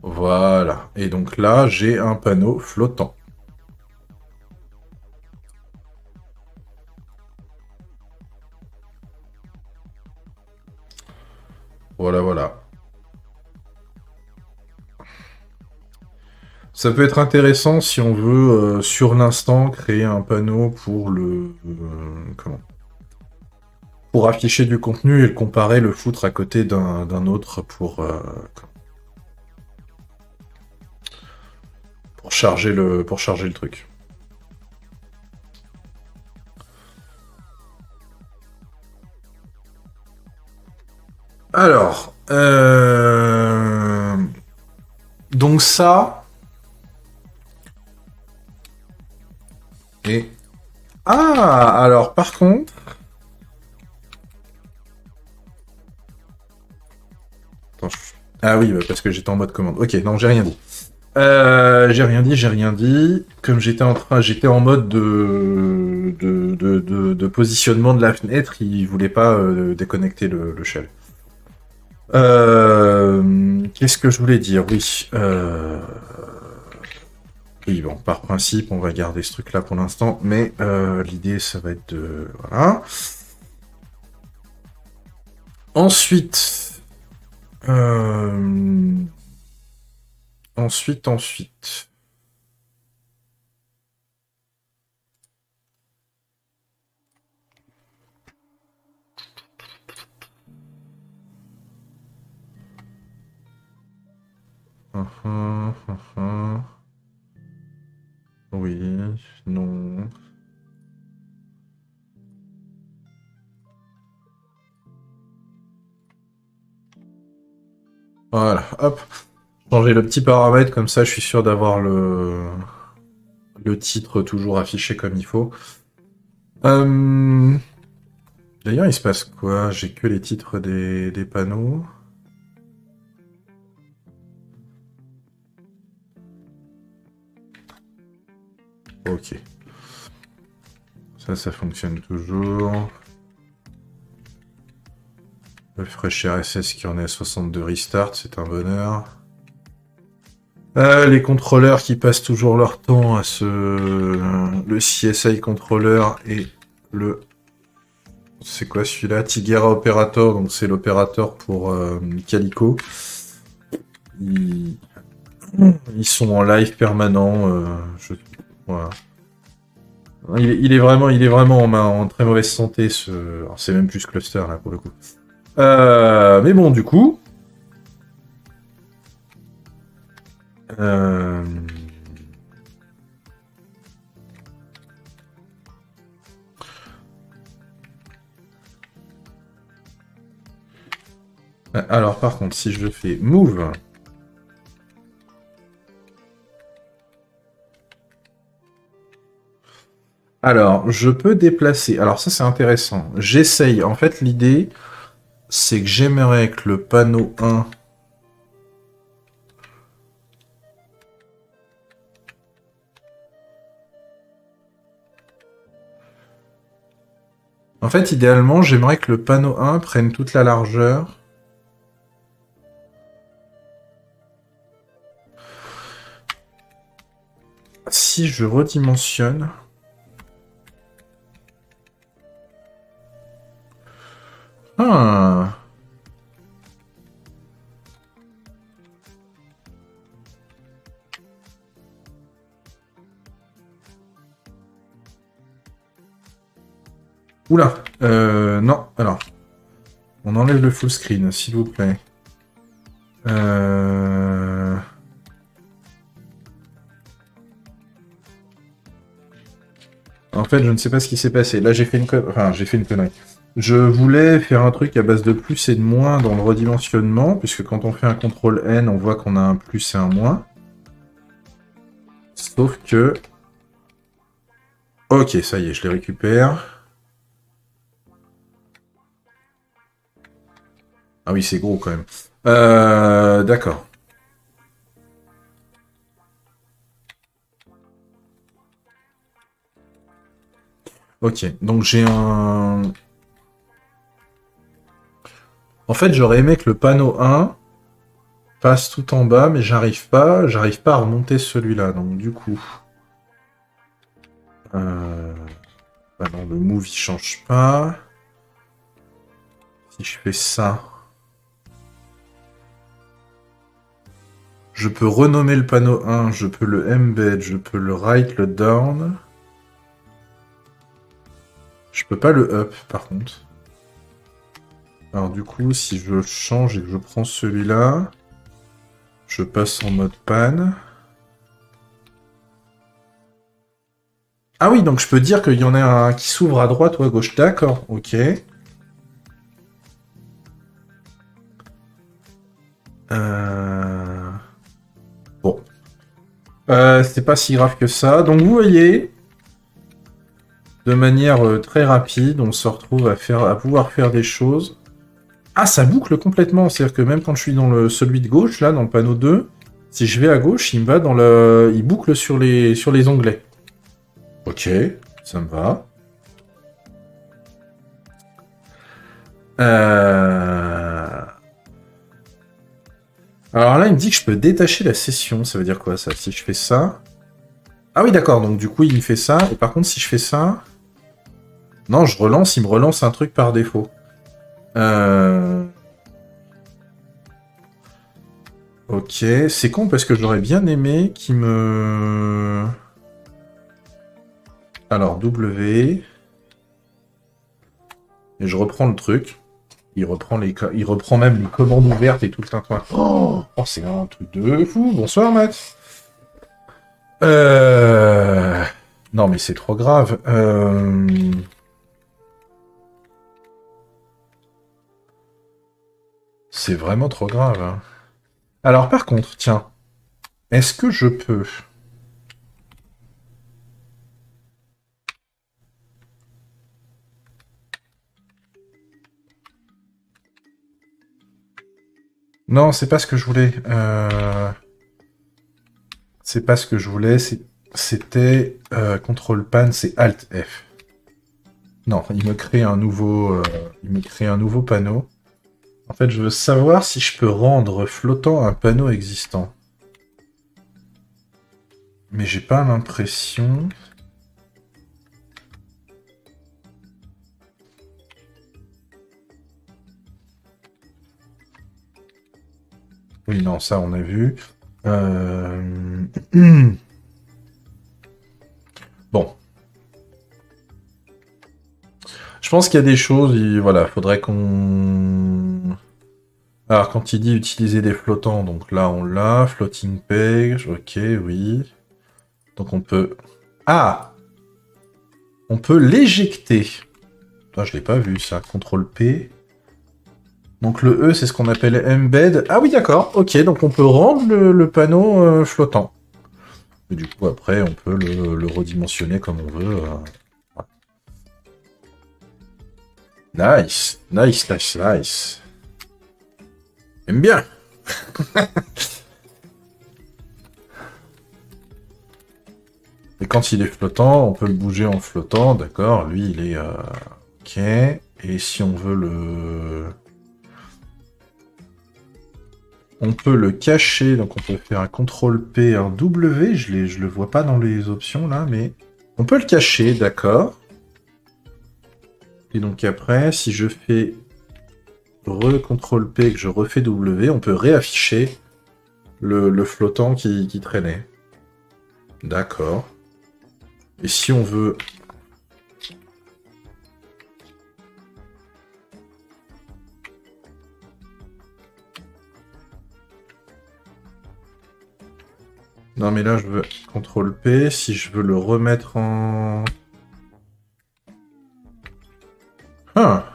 Voilà. Et donc là, j'ai un panneau flottant. Voilà, voilà. Ça peut être intéressant si on veut, sur l'instant, créer un panneau pour le... comment ? Pour afficher du contenu et le comparer, le foutre à côté d'un autre pour charger le truc. Alors, donc ça... Et... Ah, alors par contre... Attends, ah oui, bah, parce que j'étais en mode commande. Ok, non, j'ai rien dit. J'ai rien dit. Comme j'étais en mode de positionnement de la fenêtre, il voulait pas déconnecter le shell. Qu'est-ce que je voulais dire? Oui. Oui, bon, par principe, on va garder ce truc-là pour l'instant, mais l'idée, ça va être de... Voilà. Ensuite... euh, ensuite... Uhum, uhum. Oui, non... Voilà, hop. Changer le petit paramètre, comme ça je suis sûr d'avoir le titre toujours affiché comme il faut. D'ailleurs, il se passe quoi? J'ai que les titres des panneaux. Ok. Ça fonctionne toujours. Le Fresh RSS qui en est à 62 restart, c'est un bonheur. Les contrôleurs qui passent toujours leur temps à le CSI controller et le... C'est quoi celui-là? Tigera Operator, donc c'est l'opérateur pour Calico. Ils... Ils sont en live permanent. Voilà. Il est vraiment en très mauvaise santé, ce... Alors, c'est même plus Cluster, là, pour le coup. Mais bon, du coup... Euh... Alors, par contre, si je fais move... Alors, je peux déplacer... Alors, ça, c'est intéressant. J'essaye. En fait, l'idée, c'est que j'aimerais que le panneau 1... En fait, idéalement, j'aimerais que le panneau 1 prenne toute la largeur. Si je redimensionne... Ah... Oula, non, alors, on enlève le full screen, s'il vous plaît. En fait, je ne sais pas ce qui s'est passé. Là, j'ai fait une connerie. Je voulais faire un truc à base de plus et de moins dans le redimensionnement, puisque quand on fait un contrôle N, on voit qu'on a un plus et un moins. Sauf que... Ok, ça y est, je les récupère. Ah oui, c'est gros quand même. D'accord. Ok, donc j'ai un... En fait, j'aurais aimé que le panneau 1 passe tout en bas, mais j'arrive pas à remonter celui-là, donc du coup... Bah non, le move il change pas. Si je fais ça... Je peux renommer le panneau 1, je peux le embed, je peux le write, le down. Je peux pas le up, par contre. Alors du coup, si je change et que je prends celui-là, je passe en mode pan. Ah oui, donc je peux dire qu'il y en a un qui s'ouvre à droite ou à gauche. D'accord, ok. Bon. C'est pas si grave que ça. Donc vous voyez, de manière très rapide, on se retrouve à pouvoir faire des choses. Ah, ça boucle complètement. C'est-à-dire que même quand je suis dans celui de gauche, là, dans le panneau 2, si je vais à gauche, il me va dans le... Il boucle sur les onglets. Ok, ça me va. Euh... Alors là, il me dit que je peux détacher la session. Ça veut dire quoi, ça? Si je fais ça... Ah oui, d'accord. Donc, du coup, il me fait ça. Et par contre, si je fais ça... Non, je relance. Il me relance un truc par défaut. Ok. C'est con parce que j'aurais bien aimé qu'il me... Alors, W... Et je reprends le truc. Il reprend même les commandes ouvertes et tout le tintouin. Oh, c'est un truc de fou. Bonsoir, Matt. Non, mais c'est trop grave. C'est vraiment trop grave, hein. Alors, par contre, tiens, est-ce que je peux... Non, c'est pas ce que je voulais. C'est pas ce que je voulais. C'était contrôle pan, c'est Alt F. Non, il me crée un nouveau, il me crée un nouveau panneau. En fait, je veux savoir si je peux rendre flottant un panneau existant. Mais j'ai pas l'impression. Oui, non, ça on a vu. Euh... Bon. Je pense qu'il y a des choses, voilà, faudrait qu'on... Alors, quand il dit utiliser des flottants, donc là on l'a, floating page, ok, oui. Donc on peut... Ah! On peut l'éjecter. Toi, je l'ai pas vu ça. CTRL P. Donc le E, c'est ce qu'on appelle embed. Ah oui, d'accord. Ok, donc on peut rendre le panneau flottant. Et du coup, après, on peut le redimensionner comme on veut. Nice. Nice, nice, nice. J'aime bien. Et quand il est flottant, on peut le bouger en flottant. D'accord, lui, il est... Ok. Et si on veut le... On peut le cacher, donc on peut faire un CTRL P, un W, je le vois pas dans les options là, mais... On peut le cacher, d'accord. Et donc après, si je fais CTRL P et que je refais W, on peut réafficher le flottant qui traînait. D'accord. Et si on veut... Non mais là je veux CTRL P, si je veux le remettre en... Ah.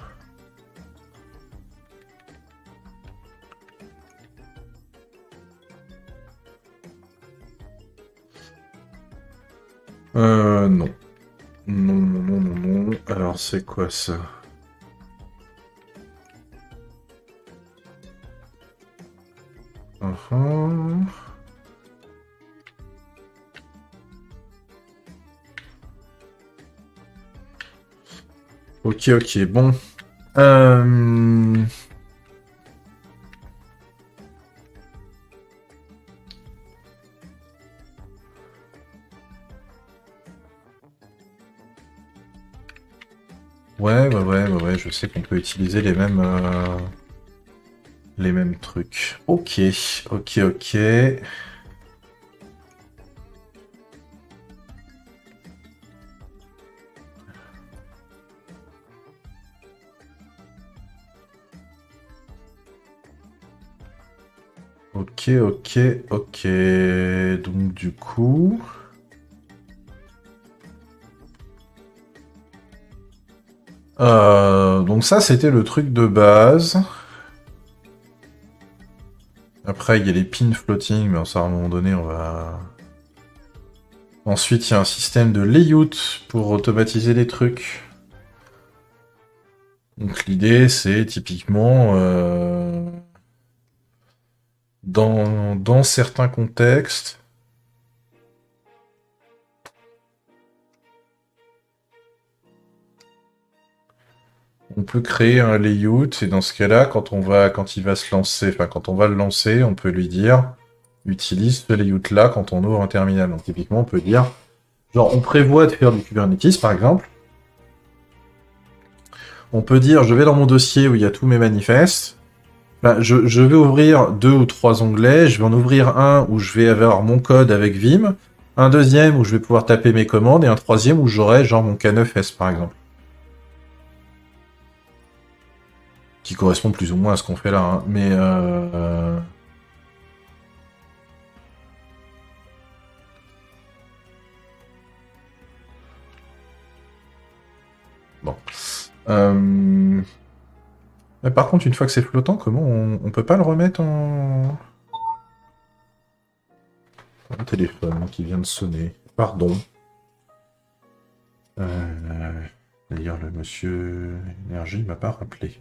Non. Non, non, non, non, non. Alors c'est quoi ça? Uhum. Ok, ok, bon. Euh... Ouais, ouais, ouais, ouais, ouais, je sais qu'on peut utiliser les mêmes trucs. Ok, ok, ok. Ok, ok, ok. Donc du coup... donc ça, c'était le truc de base. Après, il y a les pins floating, mais ça, à un moment donné, on va... Ensuite, il y a un système de layout pour automatiser les trucs. Donc l'idée, c'est typiquement... dans certains contextes... On peut créer un layout, et dans ce cas-là, quand il va se lancer, enfin, quand on va le lancer, on peut lui dire, utilise ce layout-là quand on ouvre un terminal. Donc, typiquement, on peut dire, genre, on prévoit de faire du Kubernetes, par exemple. On peut dire, je vais dans mon dossier où il y a tous mes manifestes. Ben, je vais ouvrir 2 ou 3 onglets. Je vais en ouvrir un où je vais avoir mon code avec Vim, un deuxième où je vais pouvoir taper mes commandes, et un troisième où j'aurai genre mon K9S, par exemple. Qui correspond plus ou moins à ce qu'on fait là, hein. Mais bon. Mais par contre, une fois que c'est flottant, comment on peut pas le remettre en... Un téléphone qui vient de sonner. Pardon. D'ailleurs, le monsieur Énergie m'a pas rappelé.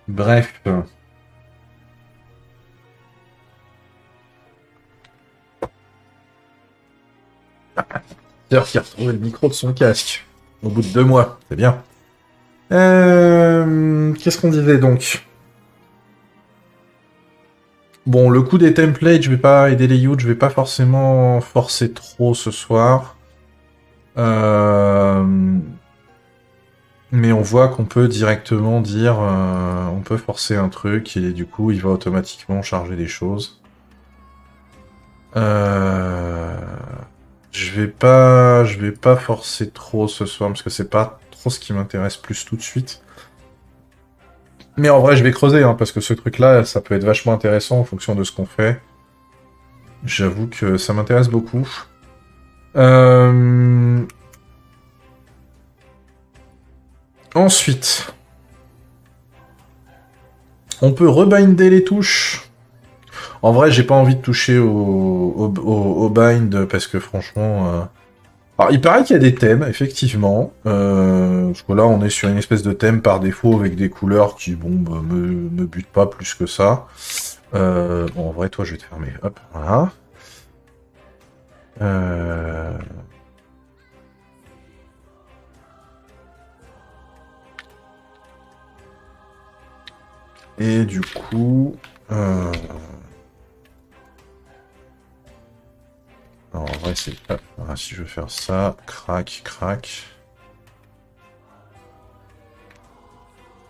Bref. Sœur qui a retrouvé le micro de son casque. Au bout de 2 mois. C'est bien. Qu'est-ce qu'on disait donc? Bon, le coup des templates, je vais pas, et des layouts, je vais pas forcément forcer trop ce soir. Mais on voit qu'on peut directement dire, on peut forcer un truc et du coup il va automatiquement charger des choses. Je vais pas forcer trop ce soir parce que c'est pas trop ce qui m'intéresse plus tout de suite. Mais en vrai, je vais creuser hein, parce que ce truc-là, ça peut être vachement intéressant en fonction de ce qu'on fait. J'avoue que ça m'intéresse beaucoup. Ensuite, on peut rebinder les touches. En vrai, j'ai pas envie de toucher au bind parce que franchement. Alors, il paraît qu'il y a des thèmes, effectivement. Parce que là, on est sur une espèce de thème par défaut avec des couleurs qui, bon, bah, me butent pas plus que ça. Bon, en vrai, toi, je vais te fermer. Hop, voilà. Et du coup... Alors, en vrai, c'est... Hop, voilà, si je veux faire ça, crac, crac.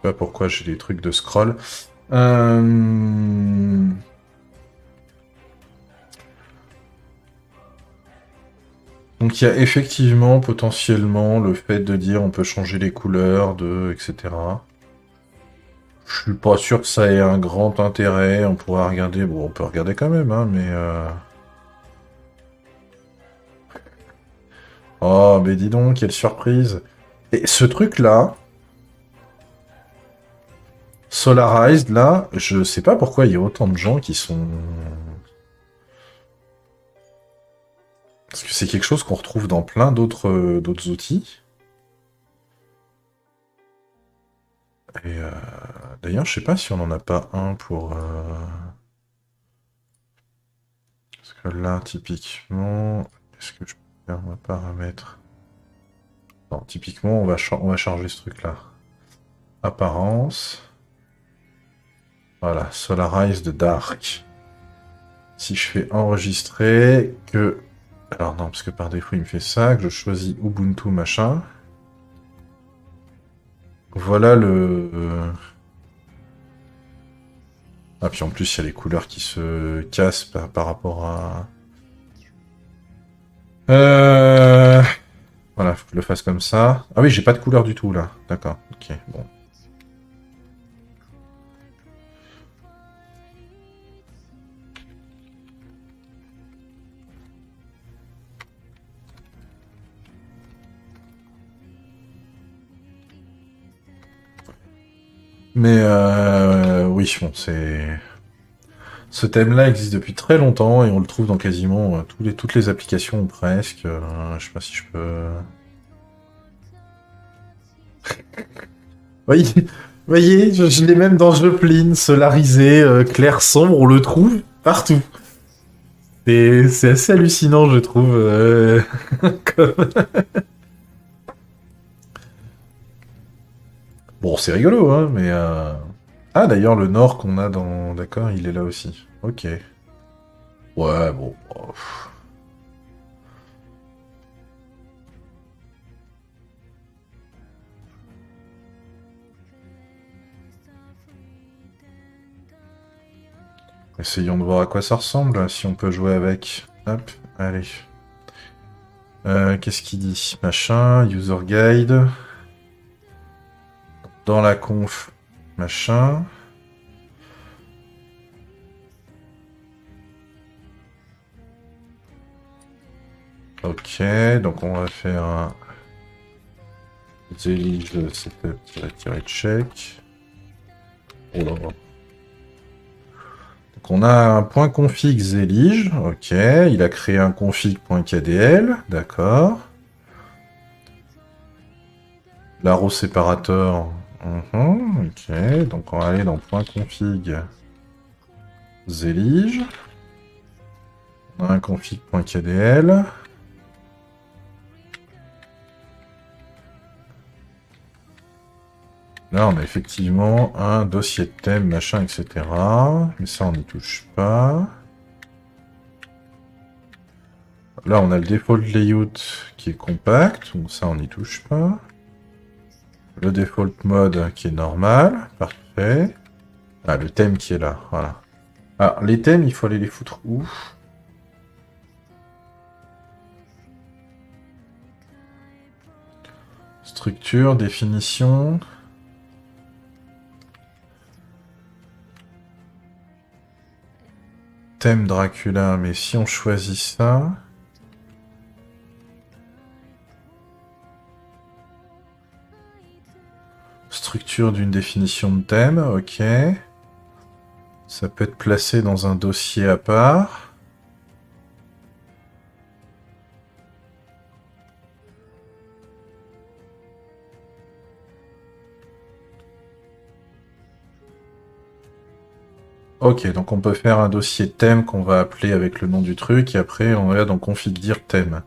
Je sais pas pourquoi j'ai des trucs de scroll. Donc il y a effectivement potentiellement le fait de dire on peut changer les couleurs, etc. Je suis pas sûr que ça ait un grand intérêt, on pourra regarder, bon on peut regarder quand même, hein, mais... Oh mais dis donc, quelle surprise. Et ce truc-là, Solarized, là, je sais pas pourquoi il y a autant de gens qui sont... Parce que c'est quelque chose qu'on retrouve dans plein d'autres outils. Et d'ailleurs, je sais pas si on en a pas un pour... Parce que là, typiquement... Est-ce que je peux faire un paramètre? Non, typiquement, on va charger ce truc-là. Apparence. Voilà, Solarized Dark. Si je fais enregistrer, que... Alors non, parce que par défaut, il me fait ça, que je choisis Ubuntu, machin. Voilà le... Ah, puis en plus, il y a les couleurs qui se cassent par rapport à... Voilà, faut que je le fasse comme ça. Ah oui, j'ai pas de couleur du tout, là. D'accord, ok, bon. Mais oui, bon, c'est... Ce thème-là existe depuis très longtemps et on le trouve dans quasiment toutes les applications ou presque. Je sais pas si je peux... Oui, voyez, je l'ai même dans Joplin, solarisé, clair sombre, on le trouve partout. C'est assez hallucinant, je trouve. Comme- Bon, c'est rigolo, hein, mais... Ah, d'ailleurs, le nord qu'on a dans... D'accord, il est là aussi. Ok. Ouais, bon... Essayons de voir à quoi ça ressemble, si on peut jouer avec. Hop, allez. Qu'est-ce qu'il dit? Machin, user guide. Dans la conf, machin. Ok, donc on va faire un Zelige setup-check. Oh là là. Donc on a un point config Zelige, ok, il a créé un config.kdl, d'accord. L'arrow séparateur, ok, donc on va aller dans point config Zelige. On a un config.kdl. Là, on a effectivement un dossier de thème, machin, etc. Mais ça, on n'y touche pas. Là, on a le default layout qui est compact, donc ça, on n'y touche pas. Le default mode qui est normal, parfait. Ah, le thème qui est là, voilà. Ah, les thèmes, il faut aller les foutre où? Structure, définition... Thème Dracula, mais si on choisit ça... Structure d'une définition de thème, ok. Ça peut être placé dans un dossier à part. Ok, donc on peut faire un dossier thème qu'on va appeler avec le nom du truc, et après on va dans config dire thème.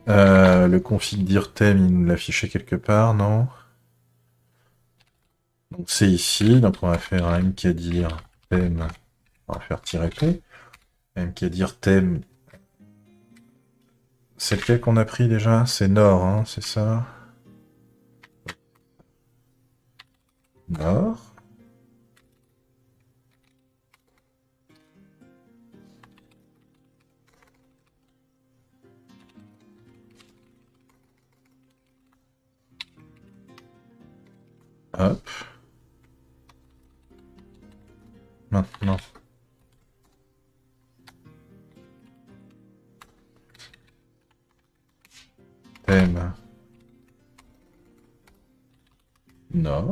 Le config dire thème, il nous l'a affiché quelque part, non? Donc c'est ici, donc on va faire un mkdir thème, on va faire -p. Mkdir thème, c'est lequel qu'on a pris déjà? C'est Nord, hein, c'est ça? Nord. Hop. Maintenant. Thème. Nord.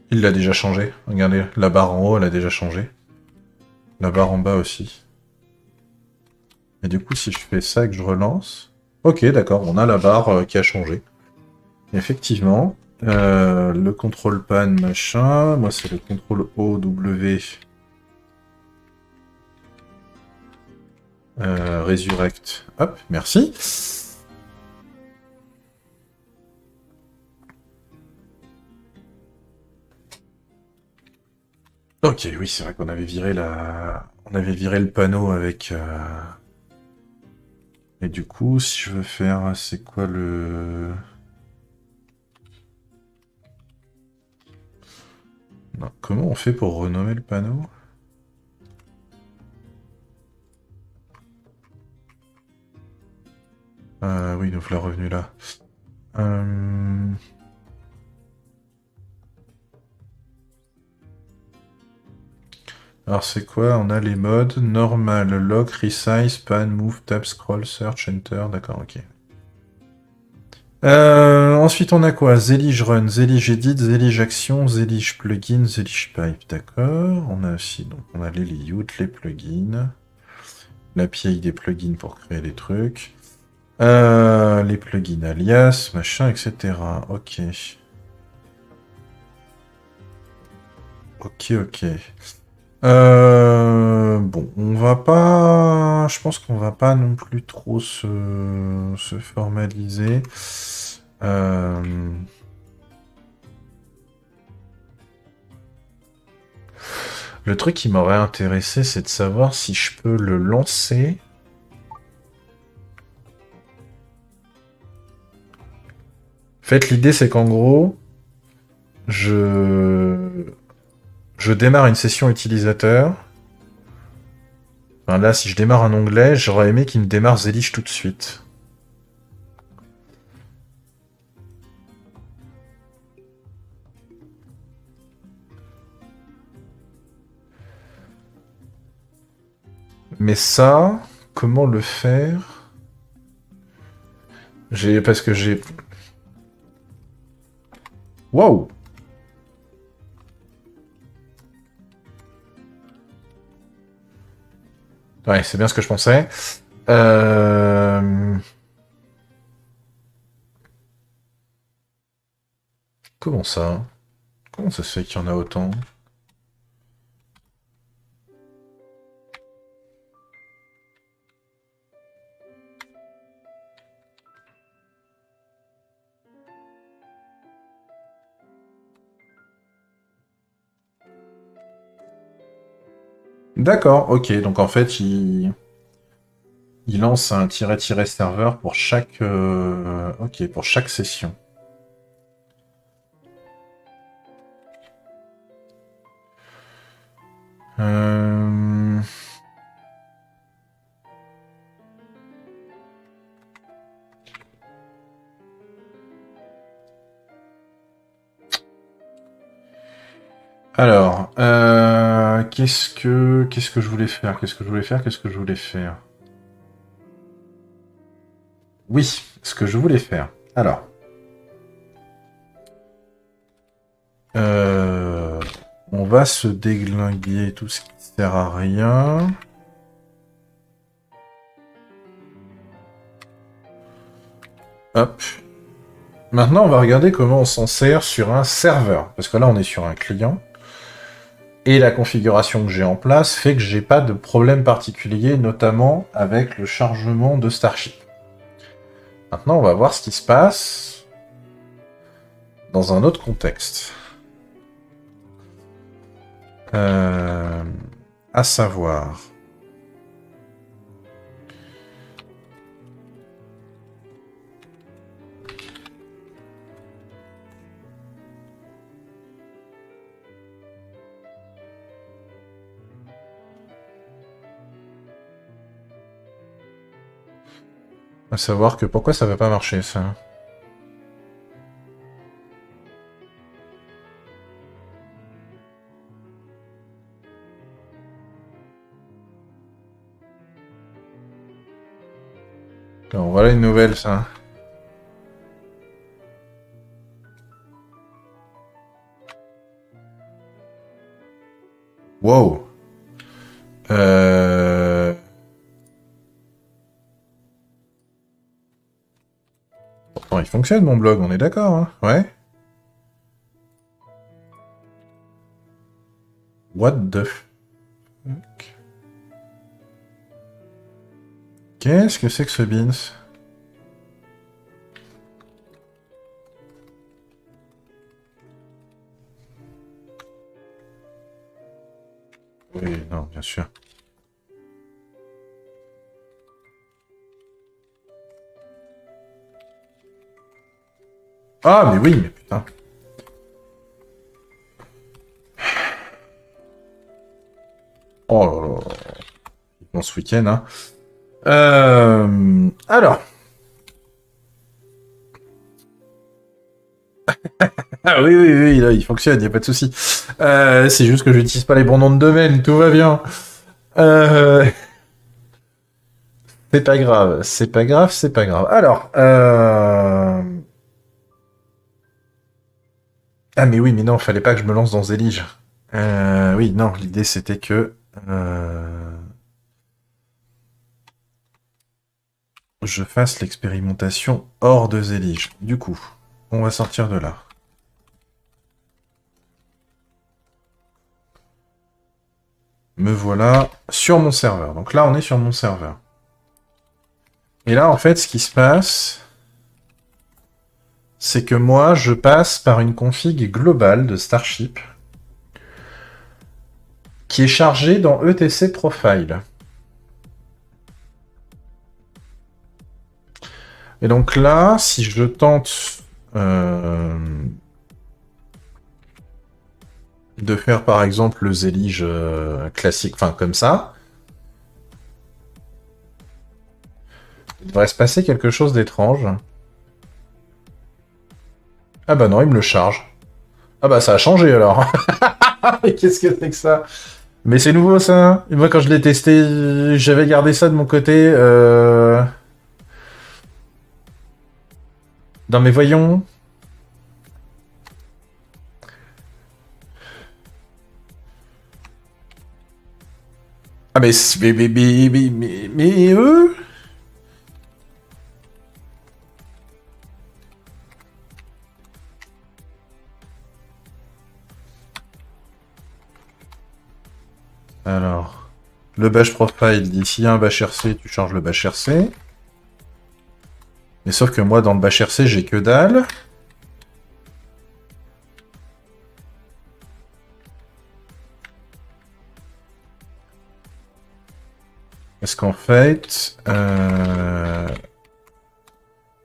Il l'a déjà changé. Regardez, la barre en haut, elle a déjà changé. La barre en bas aussi. Et du coup, si je fais ça et que je relance... Ok, d'accord, on a la barre qui a changé. Effectivement. Le contrôle pan, machin. Moi, c'est le contrôle OW. Resurrect. Hop, merci. Ok, oui, c'est vrai qu'on avait viré la... On avait viré le panneau avec... Et du coup, si je veux faire... C'est quoi le... Non, comment on fait pour renommer le panneau? Oui, nous voilà revenu là. Alors c'est quoi? On a les modes normal, lock, resize, pan, move, tab, scroll, search, enter. D'accord, ok. Ensuite on a quoi? Zelige run, Zelige edit, Zelige action, Zelige plugin, Zelige pipe. D'accord. On a aussi donc on a les layouts, les plugins, l'API des plugins pour créer des trucs, les plugins alias, machin, etc. Ok. Ok, ok. Bon, on va pas je pense qu'on va pas non plus trop se formaliser. Le truc qui m'aurait intéressé, c'est de savoir si je peux le lancer. En fait, l'idée, c'est qu'en gros, je... je démarre une session utilisateur. Enfin, là, si je démarre un onglet, j'aurais aimé qu'il me démarre Zelish tout de suite. Mais ça, comment le faire? Parce que j'ai... Waouh! Ouais, c'est bien ce que je pensais. Comment ça? Comment ça se fait qu'il y en a autant? D'accord, ok. Donc en fait, il lance un tiret serveur pour chaque... Ok, pour chaque session. Euh... Alors, qu'est-ce que je voulais faire? Qu'est-ce que je voulais faire? Qu'est-ce que je voulais faire? Oui, ce que je voulais faire. Alors, euh, on va se déglinguer tout ce qui sert à rien. Hop. Maintenant, on va regarder comment on s'en sert sur un serveur. Parce que là, on est sur un client. Et la configuration que j'ai en place fait que j'ai pas de problème particulier, notamment avec le chargement de Starship. Maintenant, on va voir ce qui se passe dans un autre contexte. À savoir... À savoir que pourquoi ça va pas marcher, ça? Alors, voilà une nouvelle, ça. Wow. Pourtant, il fonctionne, mon blog, on est d'accord, hein? Ouais. What the fuck? Qu'est-ce que c'est que ce Beans? Oui, non, bien sûr. Ah, mais oui, mais putain. Oh là là. Bon, ce week-end, hein. Alors. Ah oui, oui, oui, là, il fonctionne, y a pas de souci. C'est juste que j'utilise pas les bons noms de domaine, tout va bien. Euh... C'est pas grave, c'est pas grave, c'est pas grave. Alors, ah mais oui, mais non, fallait pas que je me lance dans Zélige. Oui, non, l'idée c'était que je fasse l'expérimentation hors de Zélige. Du coup, on va sortir de là. me voilà sur mon serveur. Donc là, on est sur mon serveur. Et là, en fait, ce qui se passe, c'est que moi, je passe par une config globale de Starship qui est chargée dans ETC Profile. Et donc là, si je tente de faire par exemple le Zelige classique, enfin comme ça, il devrait se passer quelque chose d'étrange. Ah bah non, il me le charge. Ah bah ça a changé alors. Mais qu'est-ce que c'est que ça? Mais c'est nouveau ça. Et moi quand je l'ai testé, j'avais gardé ça de mon côté. Dans mes voyons. Ah mais eux. Alors, le bash profile dit s'il y a un bash RC, tu charges le bash RC. Mais sauf que moi dans le bash RC, j'ai que dalle. Parce qu'en fait,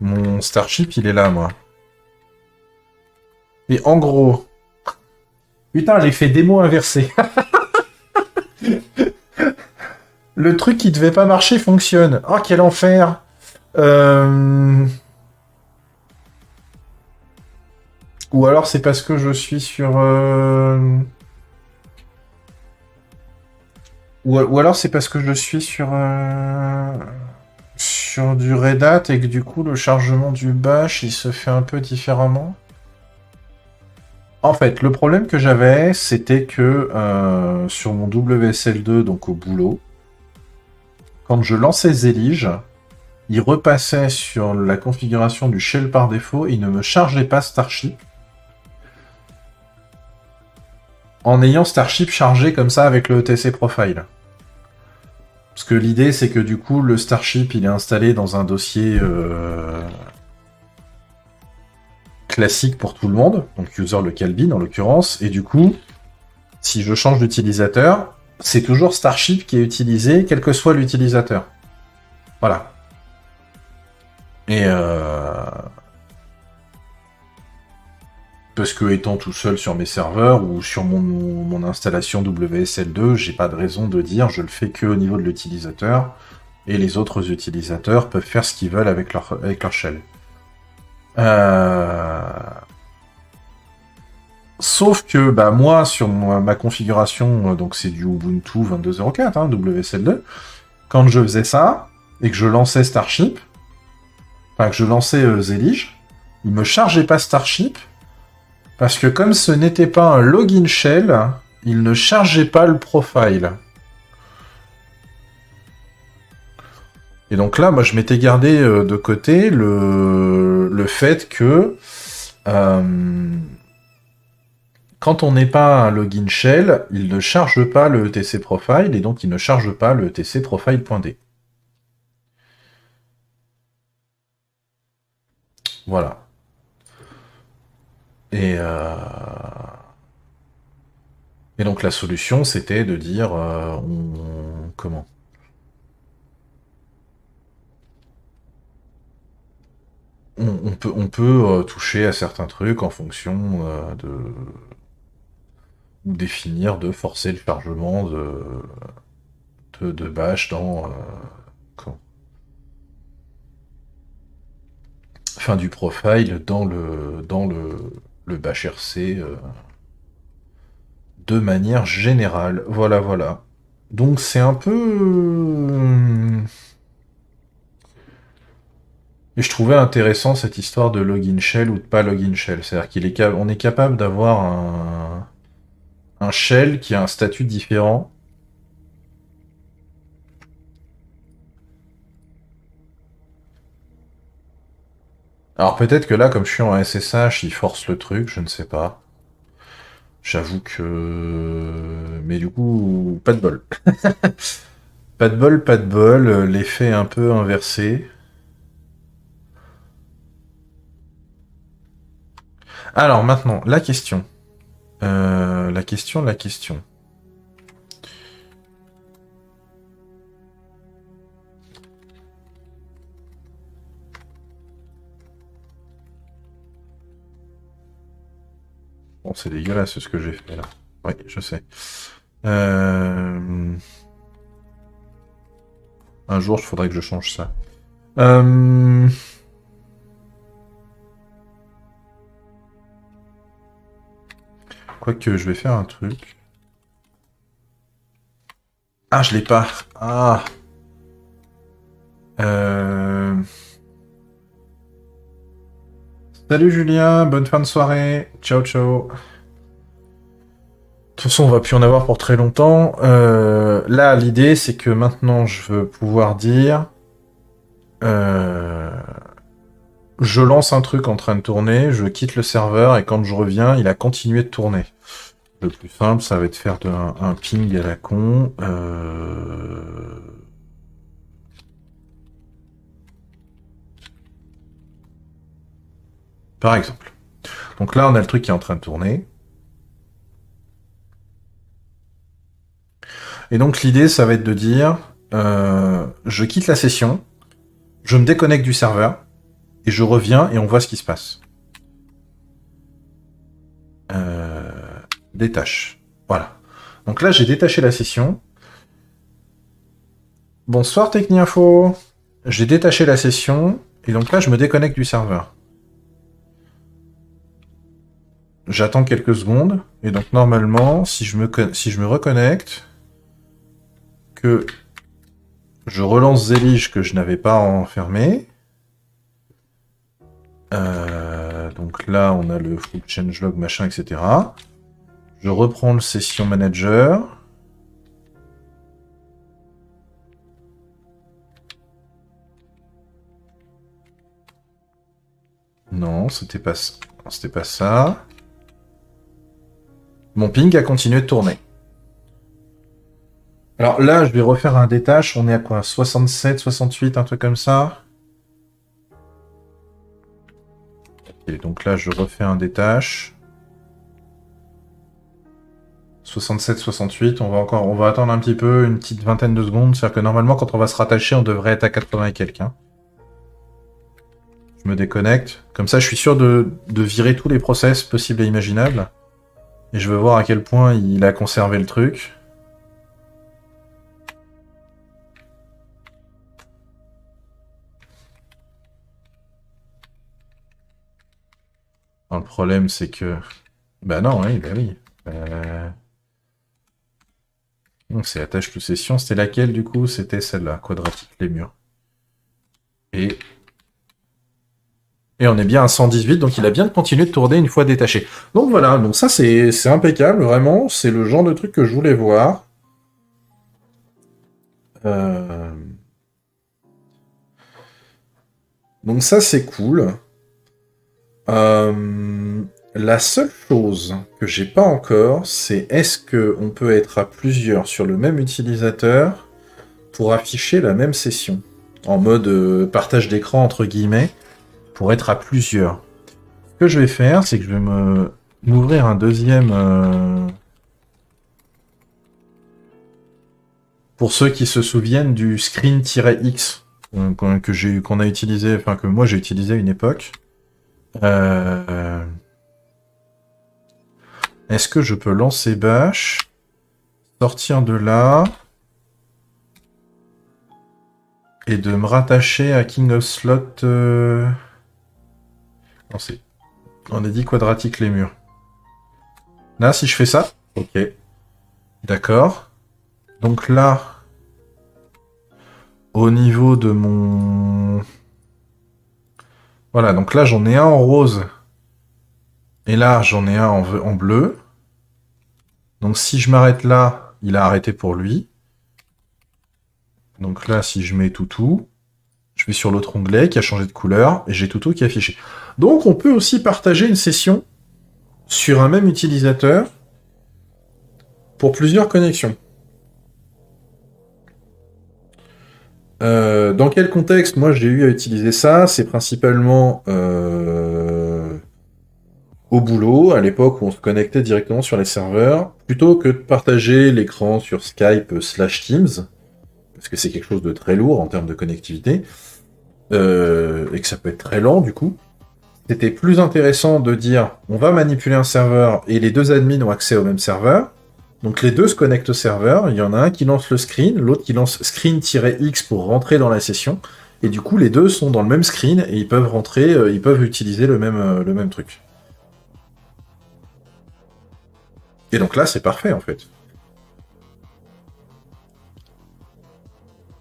mon Starship, il est là, moi. Et en gros... Putain, l'effet démo inversé. Le truc qui devait pas marcher fonctionne. Oh, quel enfer. Ou alors c'est parce que je suis sur... Ou alors c'est parce que je suis sur... Sur du Red Hat et que du coup le chargement du bash il se fait un peu différemment. En fait, le problème que j'avais, c'était que sur mon WSL2, donc au boulot, quand je lançais Zelige, il repassait sur la configuration du shell par défaut et il ne me chargeait pas Starship. En ayant Starship chargé comme ça avec le ETC Profile. Parce que l'idée, c'est que du coup, le Starship, il est installé dans un dossier classique pour tout le monde, donc user local bin en l'occurrence, et du coup, si je change d'utilisateur, c'est toujours Starship qui est utilisé, quel que soit l'utilisateur. Voilà. Et parce que étant tout seul sur mes serveurs ou sur mon installation WSL2, j'ai pas de raison de dire je le fais que au niveau de l'utilisateur, et les autres utilisateurs peuvent faire ce qu'ils veulent avec leur shell. Sauf que bah, moi, sur ma configuration, donc c'est du Ubuntu 22.04, hein, WSL2, quand je faisais ça, et que je lançais Starship, enfin que je lançais Zelige, il me chargeait pas Starship, parce que comme ce n'était pas un login shell, il ne chargeait pas le profile. Et donc là, moi, je m'étais gardé de côté le fait que quand on n'est pas un login shell, il ne charge pas le ETC profile, et donc il ne charge pas le ETC profile.d. Voilà. Et donc la solution, c'était de dire, comment on peut toucher à certains trucs en fonction ou définir de forcer le chargement de bash dans enfin du profile dans le bash RC de manière générale. Voilà, voilà. Donc c'est un peu... Et je trouvais intéressant cette histoire de login shell ou de pas login shell. C'est-à-dire qu'on est capable d'avoir un shell qui a un statut différent. Alors peut-être que là, comme je suis en SSH, il force le truc, je ne sais pas. J'avoue que... Mais du coup, pas de bol. Pas de bol, pas de bol. L'effet un peu inversé. Alors maintenant, la question. La question. Bon, c'est dégueulasse ce que j'ai fait là. Oui, je sais. Un jour, il faudrait que je change ça. Quoique, je vais faire un truc. Ah, je l'ai pas. Ah. Salut Julien, bonne fin de soirée. Ciao, ciao. De toute façon, on va plus en avoir pour très longtemps. Là, l'idée, c'est que maintenant, je veux pouvoir dire... je lance un truc en train de tourner, je quitte le serveur, et quand je reviens, il a continué de tourner. Le plus simple, ça va être faire un ping à la con. Par exemple. Donc là, on a le truc qui est en train de tourner. Et donc l'idée, ça va être de dire, je quitte la session, je me déconnecte du serveur, et je reviens et on voit ce qui se passe. Détache. Voilà. Donc là, j'ai détaché la session. Bonsoir TechniInfo. J'ai détaché la session, et donc là, je me déconnecte du serveur. J'attends quelques secondes, et donc normalement, si je me reconnecte, que je relance Zelige que je n'avais pas enfermé. Donc là, on a le full changelog, machin, etc. Je reprends le session manager. Non, c'était pas ça. C'était pas ça. Mon ping a continué de tourner. Alors là, je vais refaire un détache. On est à quoi? 67, 68, un truc comme ça. Et donc là, je refais un détache. 67, 68. On va attendre un petit peu, une petite vingtaine de secondes. C'est-à-dire que normalement, quand on va se rattacher, on devrait être à 80 et quelques. Hein. Je me déconnecte. Comme ça, je suis sûr de virer tous les process possibles et imaginables. Et je veux voir à quel point il a conservé le truc. Alors, le problème, c'est que... Bah non, oui, bah oui. Donc, c'est attache to session. C'était laquelle, du coup? C'était celle-là, quadratique les murs. Et on est bien à 118, donc il a bien continué de tourner une fois détaché. Donc voilà, donc ça c'est impeccable, vraiment. C'est le genre de truc que je voulais voir. Donc ça c'est cool. La seule chose que j'ai pas encore, c'est est-ce qu'on peut être à plusieurs sur le même utilisateur pour afficher la même session, en mode partage d'écran entre guillemets, pour être à plusieurs. Ce que je vais faire, c'est que je vais m'ouvrir un deuxième... Pour ceux qui se souviennent du screen-x qu'on a utilisé, enfin que moi j'ai utilisé à une époque. Est-ce que je peux lancer Bash, sortir de là, et de me rattacher à King of Slot Non, on a dit quadratique les murs. Là, si je fais ça, ok. D'accord. Donc là, au niveau de mon... Voilà, donc là j'en ai un en rose. Et là, j'en ai un en bleu. Donc si je m'arrête là, il a arrêté pour lui. Donc là, si je mets toutou, je vais sur l'autre onglet qui a changé de couleur, et j'ai toutou qui est affiché. Donc on peut aussi partager une session sur un même utilisateur, pour plusieurs connexions. Dans quel contexte, moi, j'ai eu à utiliser ça? C'est principalement au boulot, à l'époque où on se connectait directement sur les serveurs, plutôt que de partager l'écran sur Skype slash Teams, parce que c'est quelque chose de très lourd en termes de connectivité, et que ça peut être très lent du coup. C'était plus intéressant de dire on va manipuler un serveur et les deux admins ont accès au même serveur. Donc les deux se connectent au serveur, il y en a un qui lance le screen, l'autre qui lance screen-x pour rentrer dans la session, et du coup les deux sont dans le même screen et ils peuvent rentrer, ils peuvent utiliser le même truc. Et donc là c'est parfait en fait.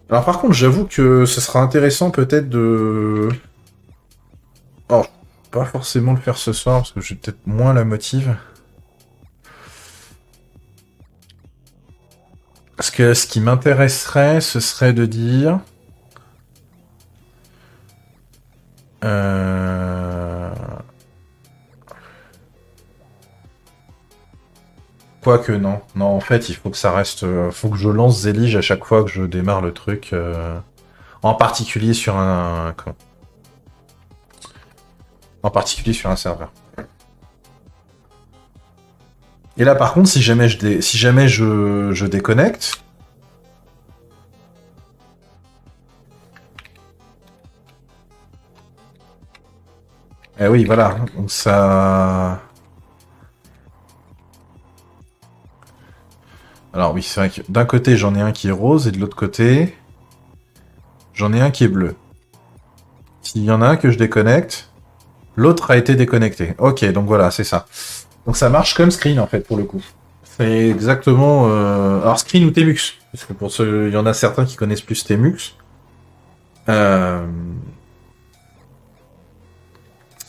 Alors par contre j'avoue que ce sera intéressant peut-être de... Alors, je vais pas forcément le faire ce soir parce que j'ai peut-être moins la motive. Parce que ce qui m'intéresserait, ce serait de dire... Euh... Quoique non. Non, en fait, il faut que ça reste... faut que je lance Zelige à chaque fois que je démarre le truc. En particulier sur un... En particulier sur un serveur. Et là, par contre, si jamais si jamais je déconnecte... Eh oui, voilà. Donc ça... Alors oui, c'est vrai que d'un côté, j'en ai un qui est rose, et de l'autre côté, j'en ai un qui est bleu. S'il y en a un que je déconnecte, l'autre a été déconnecté. Ok, donc voilà, c'est ça. Donc ça marche comme screen, en fait, pour le coup. C'est exactement... Alors, screen ou Temux. Parce que pour ceux... Il y en a certains qui connaissent plus Temux. Euh,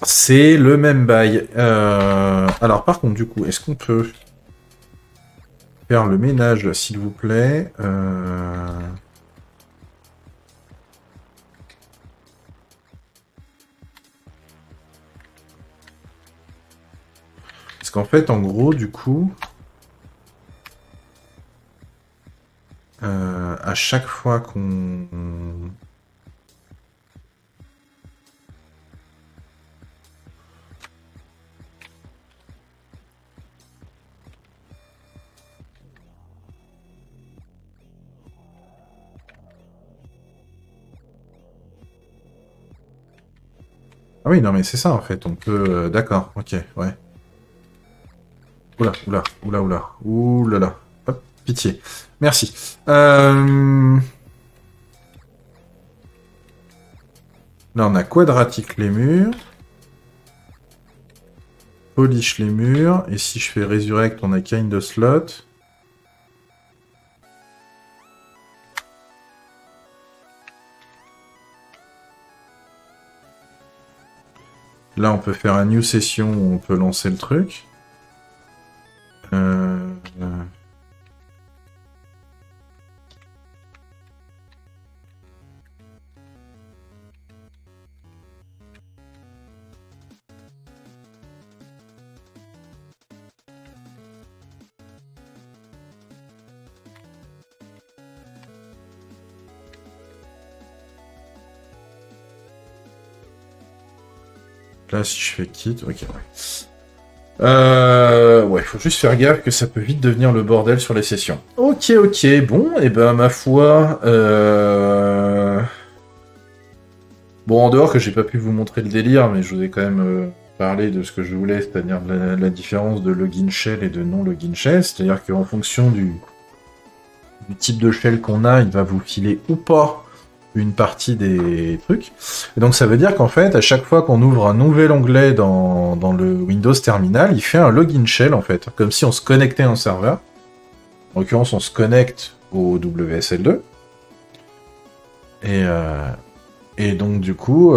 C'est le même bail. Alors, par contre, du coup, est-ce qu'on peut faire le ménage, s'il vous plaît Parce qu'en fait, en gros, du coup, à chaque fois qu'on... Ah oui, non, mais c'est ça, en fait. On peut... D'accord, ok, ouais. Oula, oula, oula, oula. Oulala. Hop, pitié. Merci. Là, on a quadratique les murs. Polish les murs. Et si je fais resurrect, on a kind of slot. Là, on peut faire un new session où on peut lancer le truc. Euh... Là, si je fais quitte, ok, ouais. Ouais, faut juste faire gaffe que ça peut vite devenir le bordel sur les sessions. Ok, ok, bon, et ben ma foi... Bon, en dehors que j'ai pas pu vous montrer le délire, mais je vous ai quand même parlé de ce que je voulais, c'est-à-dire de la différence de login shell et de non login shell, c'est-à-dire qu'en fonction du type de shell qu'on a, il va vous filer ou pas une partie des trucs. Et donc ça veut dire qu'en fait, à chaque fois qu'on ouvre un nouvel onglet dans le Windows Terminal, il fait un login shell en fait, comme si on se connectait à un serveur. En l'occurrence, on se connecte au WSL2. Et donc du coup,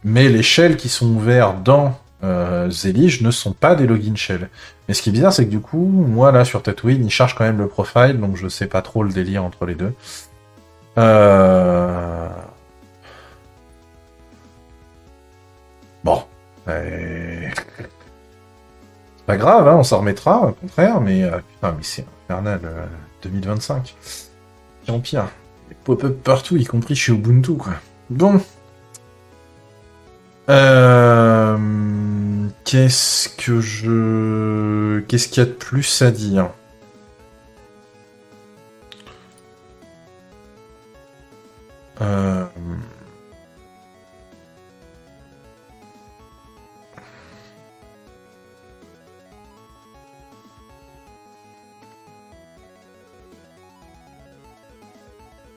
mais les shells qui sont ouverts dans Zelige ne sont pas des login shells. Mais ce qui est bizarre, c'est que du coup, moi là sur Tatooine, il charge quand même le profile, donc je sais pas trop le délire entre les deux. Bon. Pas grave, hein, on s'en remettra, au contraire, mais putain, mais c'est infernal, 2025. Pire en pire. Les pop-up partout, y compris chez Ubuntu, quoi. Bon. Qu'est-ce que je... Qu'est-ce qu'il y a de plus à dire? Euh...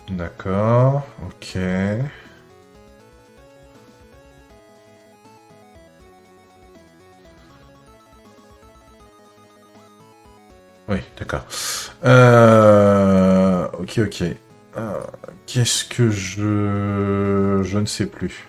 D'accord, ok. Oui, d'accord. Ok, ok. Euh, Qu'est-ce que je... Je ne sais plus.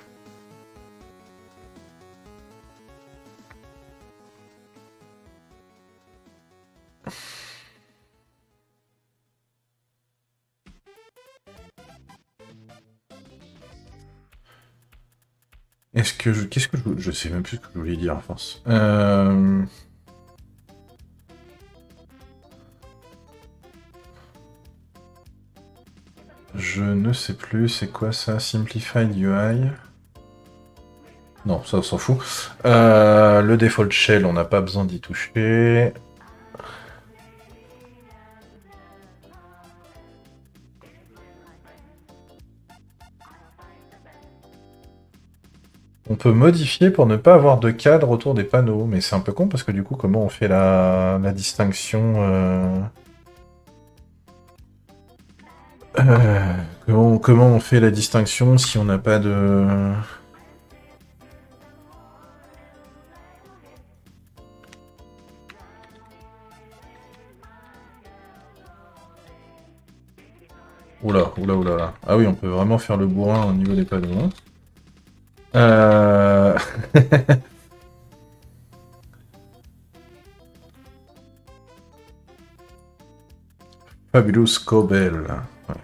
Est-ce que je... Qu'est-ce que je... Je sais même plus ce que je voulais dire, à force. Je ne sais plus, c'est quoi ça? Simplified UI? Non, ça on s'en fout. Le default shell, on n'a pas besoin d'y toucher. On peut modifier pour ne pas avoir de cadre autour des panneaux, mais c'est un peu con parce que du coup, comment on fait la distinction comment on fait la distinction si on n'a pas de... Oula, oula, oula. Ah oui, on peut vraiment faire le bourrin au niveau des panneaux. Hein. Euh... Fabulous Cobel. Ouais.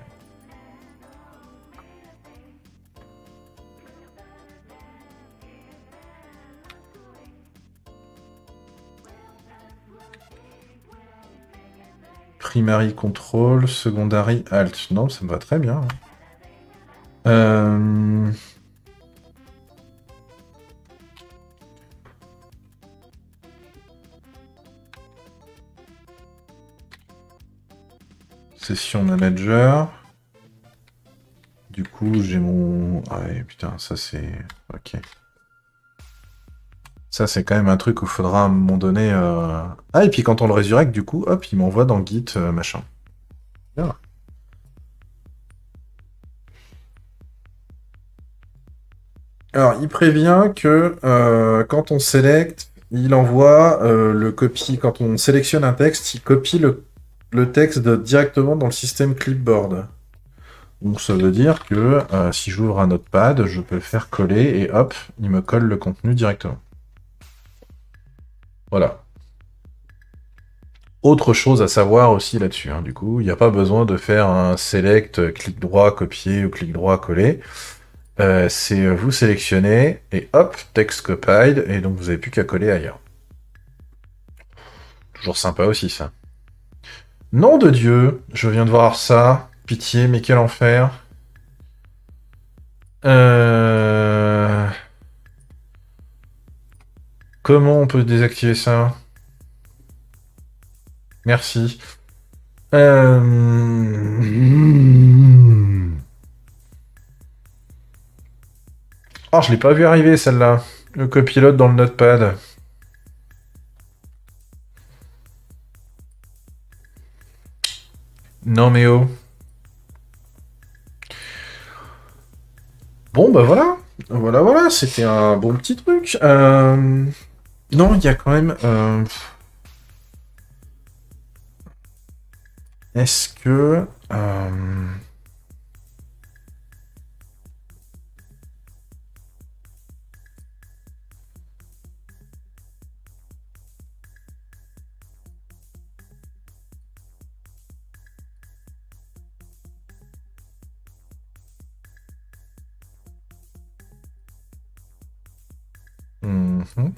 Primary Control, Secondary Alt. Non, ça me va très bien. Hein. Euh... Session Manager. Du coup, j'ai mon... Ah ouais, putain, ça c'est... Ok. Ça, c'est quand même un truc où il faudra à un moment donné... Ah, et puis quand on le résurrecte, du coup, hop, il m'envoie dans Git, machin. Bien. Alors, il prévient que quand on sélecte, il envoie le copie. Quand on sélectionne un texte, il copie le texte directement dans le système clipboard. Donc ça veut dire que si j'ouvre un notepad, je peux le faire coller et hop, il me colle le contenu directement. Voilà. Autre chose à savoir aussi là-dessus, hein, du coup, il n'y a pas besoin de faire un select, clic droit, copier ou clic droit, coller. C'est vous sélectionnez et hop, text copied, et donc vous n'avez plus qu'à coller ailleurs. Toujours sympa aussi ça. Nom de Dieu, je viens de voir ça. Pitié, mais quel enfer. Euh... Comment on peut désactiver ça? Merci. Euh... Oh, je l'ai pas vu arriver celle-là. Le copilote dans le notepad. Non mais oh. Bon bah voilà. Voilà, voilà, c'était un bon petit truc. Non, il y a quand même... Est-ce que... mhm.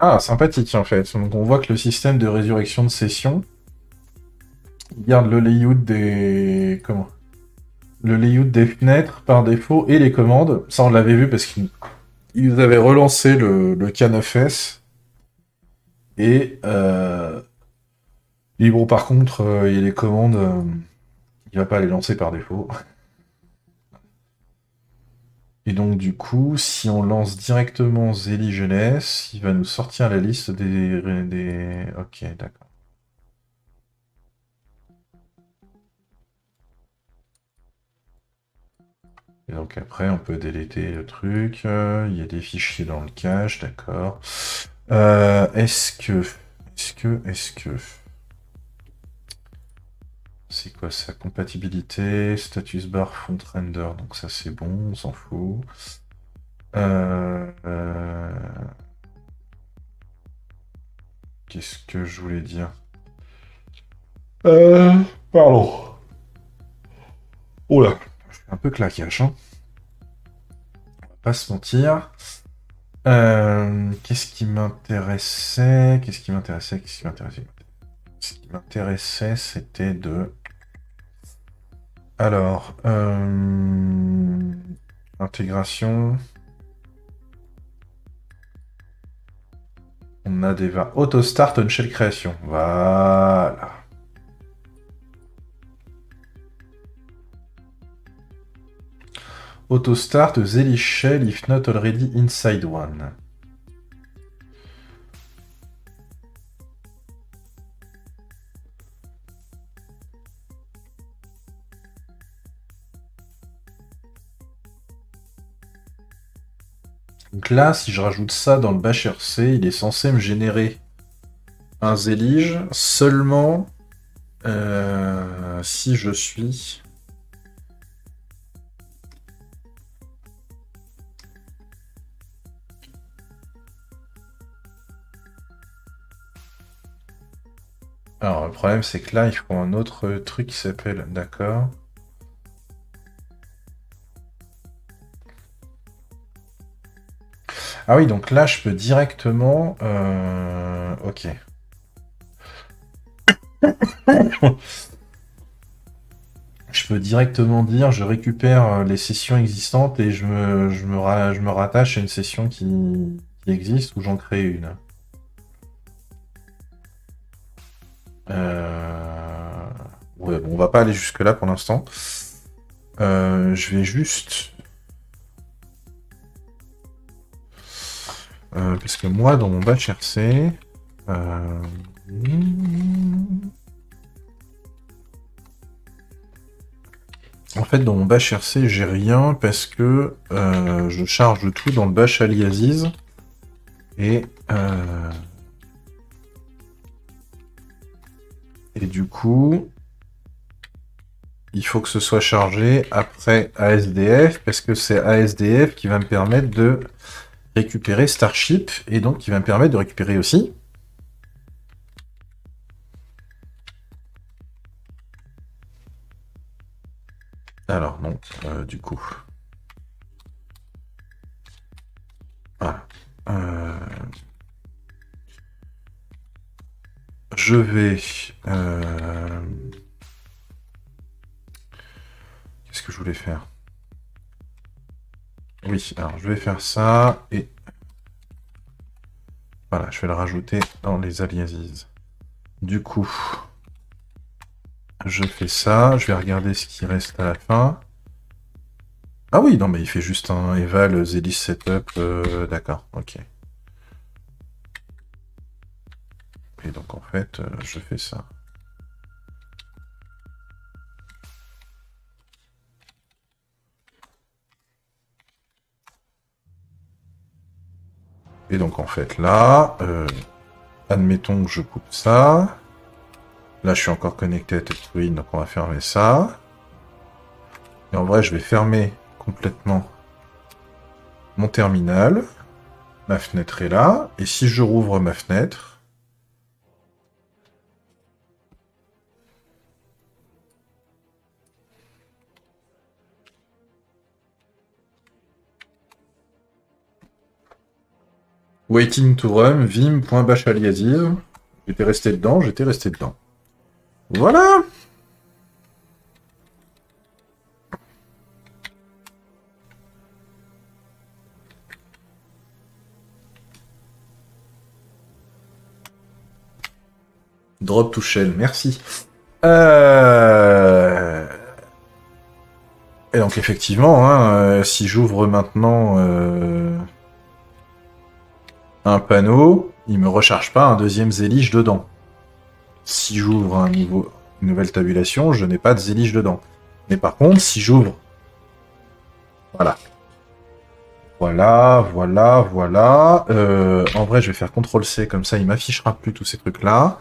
Ah, sympathique en fait. Donc on voit que le système de résurrection de session il garde le layout des... Comment? Le layout des fenêtres par défaut et les commandes. Ça on l'avait vu parce qu'ils avaient relancé le K9S. Et bon, par contre, il y a les commandes, il va pas les lancer par défaut. Et donc, du coup, si on lance directement Zélie Jeunesse, il va nous sortir la liste des... Ok, d'accord. Et donc après, on peut déléter le truc. Il y a des fichiers dans le cache, d'accord. Est-ce que... C'est quoi ça? Compatibilité, status bar, font render, donc ça c'est bon, on s'en fout. Qu'est-ce que je voulais dire? Pardon. Oh là, je fais un peu claquage, hein. On va pas se mentir. Qu'est-ce qui m'intéressait? Ce qui m'intéressait, c'était de... Alors, intégration. On a des va auto start on shell création. Voilà. Auto start Zeli shell if not already inside one. Donc là, si je rajoute ça dans le bash RC, il est censé me générer un Zelige seulement si je suis... Alors, le problème, c'est que là, il faut un autre truc qui s'appelle... D'accord. Ah oui, donc là, je peux directement... Ok. Je peux directement dire, je récupère les sessions existantes et je me rattache à une session qui existe ou j'en crée une. Ouais, bon, on va pas aller jusque-là pour l'instant. Je vais juste... parce que moi, dans mon batch RC... En fait, dans mon bash RC, j'ai rien parce que je charge tout dans le bash aliases. Et... Et du coup... Il faut que ce soit chargé après ASDF, parce que c'est ASDF qui va me permettre de récupérer Starship, et donc qui va me permettre de récupérer aussi... Alors, non, du coup... Voilà. Je vais... Qu'est-ce que je voulais faire? Oui, alors je vais faire ça, et... Voilà, je vais le rajouter dans les aliases. Du coup... Je fais ça, je vais regarder ce qui reste à la fin. Ah oui, non, mais il fait juste un eval Zelis setup, d'accord, ok. Et donc en fait, je fais ça. Et donc en fait là, admettons que je coupe ça. Là je suis encore connecté à Tetsuin, donc on va fermer ça. Et en vrai je vais fermer complètement mon terminal. Ma fenêtre est là. Et si je rouvre ma fenêtre... Waiting to run, vim.bashaliaziz. J'étais resté dedans, j'étais resté dedans. Voilà. Drop to shell, merci. Et donc effectivement, hein, si j'ouvre maintenant un panneau, il me recharge pas un deuxième Zélige dedans. Si j'ouvre une nouvelle tabulation, je n'ai pas de Zélige dedans. Mais par contre, si j'ouvre... Voilà. Voilà. En vrai, je vais faire CTRL-C, comme ça, il m'affichera plus tous ces trucs-là.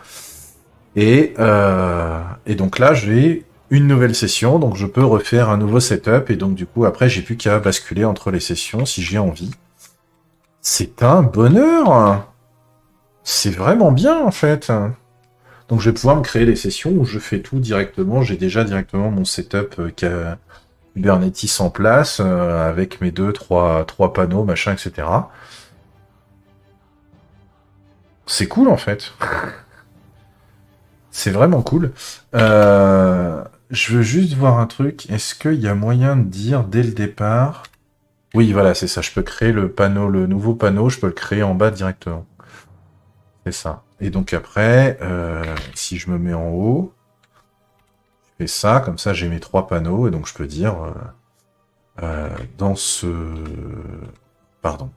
Et donc là, j'ai une nouvelle session, donc je peux refaire un nouveau setup, et donc du coup, après, j'ai plus qu'à basculer entre les sessions si j'ai envie. C'est un bonheur! C'est vraiment bien, en fait. Donc je vais pouvoir me créer des sessions où je fais tout directement. J'ai déjà directement mon setup Kubernetes en place, avec mes trois panneaux, machin, etc. C'est cool, en fait. C'est vraiment cool. Je veux juste voir un truc. Est-ce qu'il y a moyen de dire dès le départ... Oui, voilà, c'est ça. Je peux créer le panneau, le nouveau panneau, je peux le créer en bas directement. C'est ça. Et donc après, si je me mets en haut, je fais ça, comme ça j'ai mes trois panneaux, et donc je peux dire dans ce... Pardon.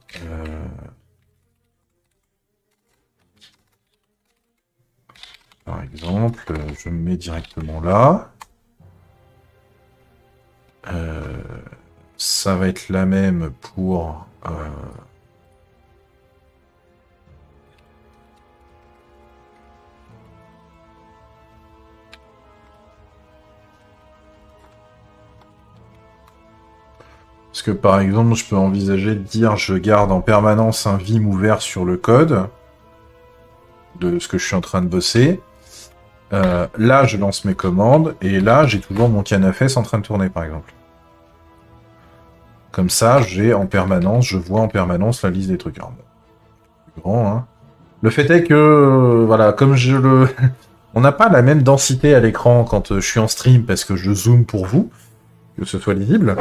Par exemple, je me mets directement là. Ça va être la même pour... Parce que par exemple, je peux envisager de dire je garde en permanence un Vim ouvert sur le code de ce que je suis en train de bosser. Là, je lance mes commandes, et là, j'ai toujours mon canafs en train de tourner, par exemple. Comme ça, j'ai en permanence, je vois en permanence la liste des trucs. Alors, bon, plus grand, hein. Le fait est que, voilà, comme je le... On n'a pas la même densité à l'écran quand je suis en stream, parce que je zoome pour vous, que ce soit lisible.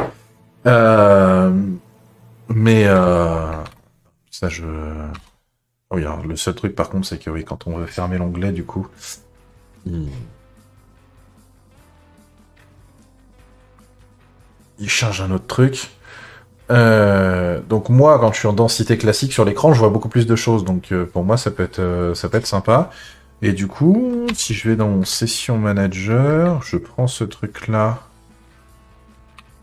Mais ça, je... Oh, oui, alors, le seul truc, par contre, c'est que oui, quand on veut fermer l'onglet, du coup, il charge un autre truc. Donc moi, quand je suis en densité classique sur l'écran, je vois beaucoup plus de choses. Donc pour moi, ça peut être sympa. Et du coup, si je vais dans mon Session Manager, je prends ce truc-là.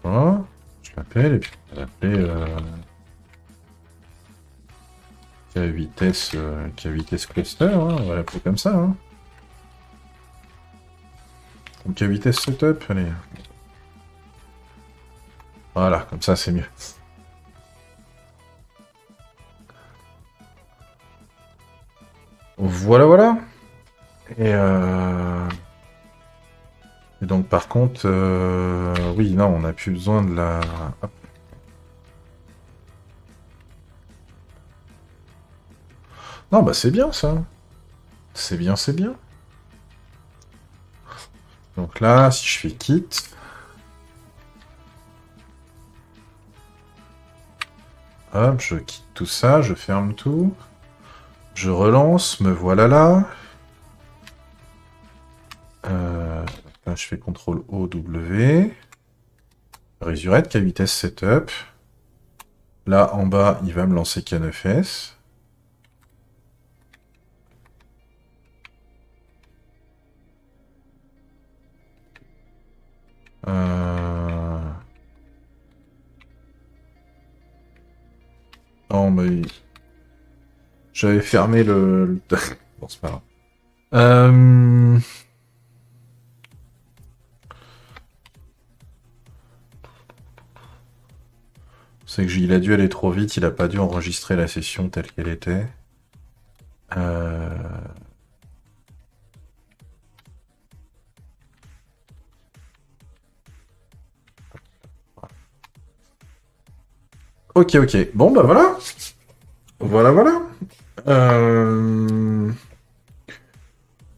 Voilà. Je l'appelle, et puis on va l'appeler K-vitesse cluster. Hein, on va l'appeler comme ça. Hein. Donc K-vitesse setup, allez. Voilà, comme ça c'est mieux. Voilà. Et, et donc par contre, oui, non, on n'a plus besoin de la... Hop. Non, bah c'est bien ça. C'est bien. Donc là, si je fais quitte... Hop, je quitte tout ça, je ferme tout. Je relance, me voilà là. Là, je fais CTRL O, W. Resurrect, K-vitesse setup. Là, en bas, il va me lancer K9S. Non, mais... J'avais fermé le... Bon, c'est pas grave. C'est que il a dû aller trop vite, il a pas dû enregistrer la session telle qu'elle était. Ok. Bon, bah voilà. Voilà. Euh,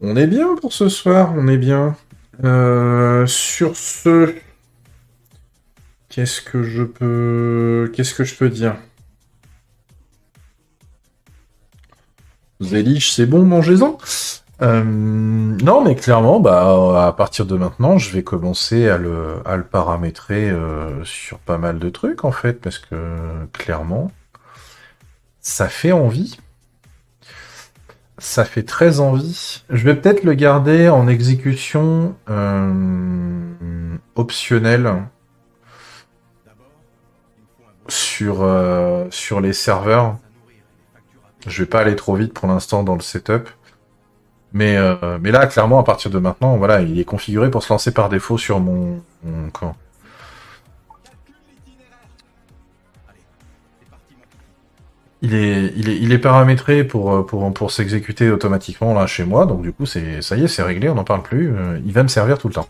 On est bien pour ce soir, on est bien. Sur ce, qu'est-ce que je peux dire? Zélich, c'est bon, mangez-en. Non, mais clairement, bah, à partir de maintenant, je vais commencer à le paramétrer sur pas mal de trucs, en fait, parce que clairement, ça fait envie. Ça fait très envie. Je vais peut-être le garder en exécution optionnelle sur les serveurs. Je vais pas aller trop vite pour l'instant dans le setup. Mais là, clairement, à partir de maintenant, voilà, il est configuré pour se lancer par défaut sur mon camp. Il est paramétré pour s'exécuter automatiquement là chez moi, donc du coup, ça y est, c'est réglé, on n'en parle plus. Il va me servir tout le temps.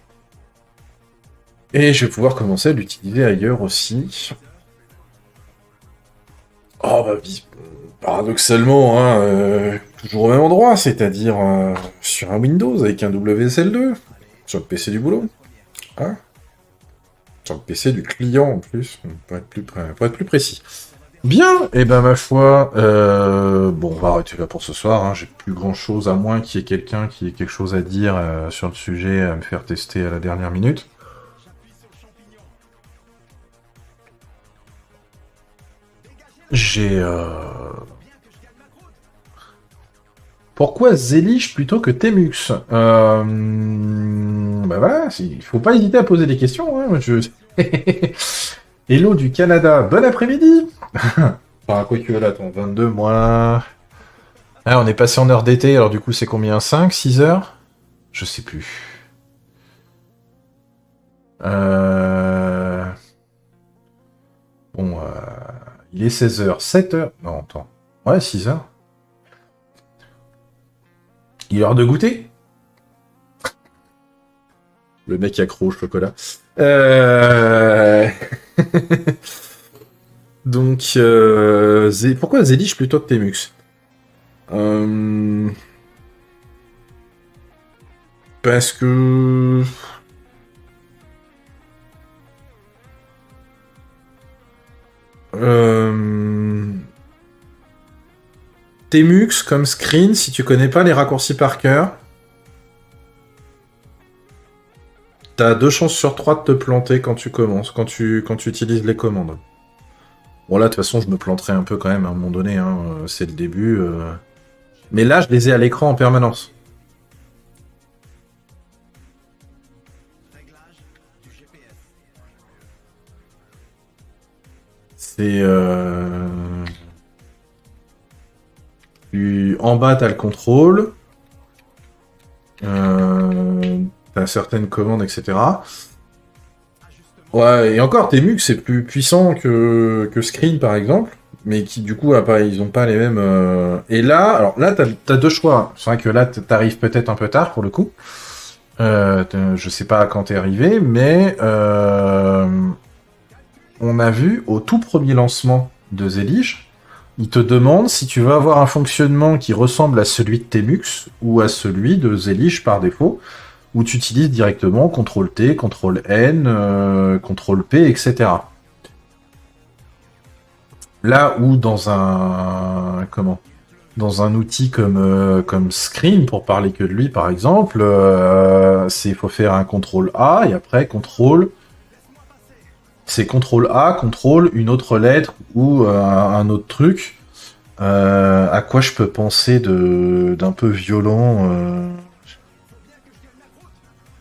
Et je vais pouvoir commencer à l'utiliser ailleurs aussi. Oh bah, paradoxalement, hein, toujours au même endroit, c'est-à-dire sur un Windows avec un WSL2, sur le PC du boulot. Hein, sur le PC du client en plus, pour être plus précis. Bien, et ben ma foi, bon, on va arrêter là pour ce soir, hein. J'ai plus grand chose à moins qu'il y ait quelqu'un qui ait quelque chose à dire sur le sujet, à me faire tester à la dernière minute. J'ai... Pourquoi Zélich plutôt que Temux? Bah voilà, il faut pas hésiter à poser des questions, hein. Hello du Canada, bon après-midi. Enfin, quoi que là, attends, 22 moins... Ah, on est passé en heure d'été, alors du coup c'est combien? 5, 6 heures? Je sais plus. Euh... Bon, il est 16 heures. 7 heures? Non, attends. Ouais, 6 heures. Il est l'heure de goûter? Le mec accro au chocolat. Donc, pourquoi Zélich plutôt que Temux? Euh, Parce que... Temux comme screen, si tu connais pas les raccourcis par cœur, t'as 2 chances sur 3 de te planter quand tu commences, quand tu utilises les commandes. Bon là, de toute façon, je me planterai un peu quand même à un moment donné, hein, c'est le début. Mais là, je les ai à l'écran en permanence. C'est... En bas, t'as le contrôle. T'as certaines commandes, etc. Ouais, et encore, Temux, c'est plus puissant que Screen, par exemple. Mais qui, du coup, ils ont pas les mêmes... Et là, alors là, t'as 2 choix. C'est vrai que là, t'arrives peut-être un peu tard, pour le coup. Je sais pas quand t'es arrivé, mais... On a vu, au tout premier lancement de Zélige, il te demande si tu veux avoir un fonctionnement qui ressemble à celui de Temux ou à celui de Zélige par défaut, où tu utilises directement CTRL-T, CTRL-N, CTRL-P, etc. Là où dans un... Comment? Dans un outil comme Screen, pour parler que de lui par exemple, il faut faire un CTRL-A et après CTRL... C'est CTRL-A, CTRL, une autre lettre ou un autre truc. À quoi je peux penser d'un peu violent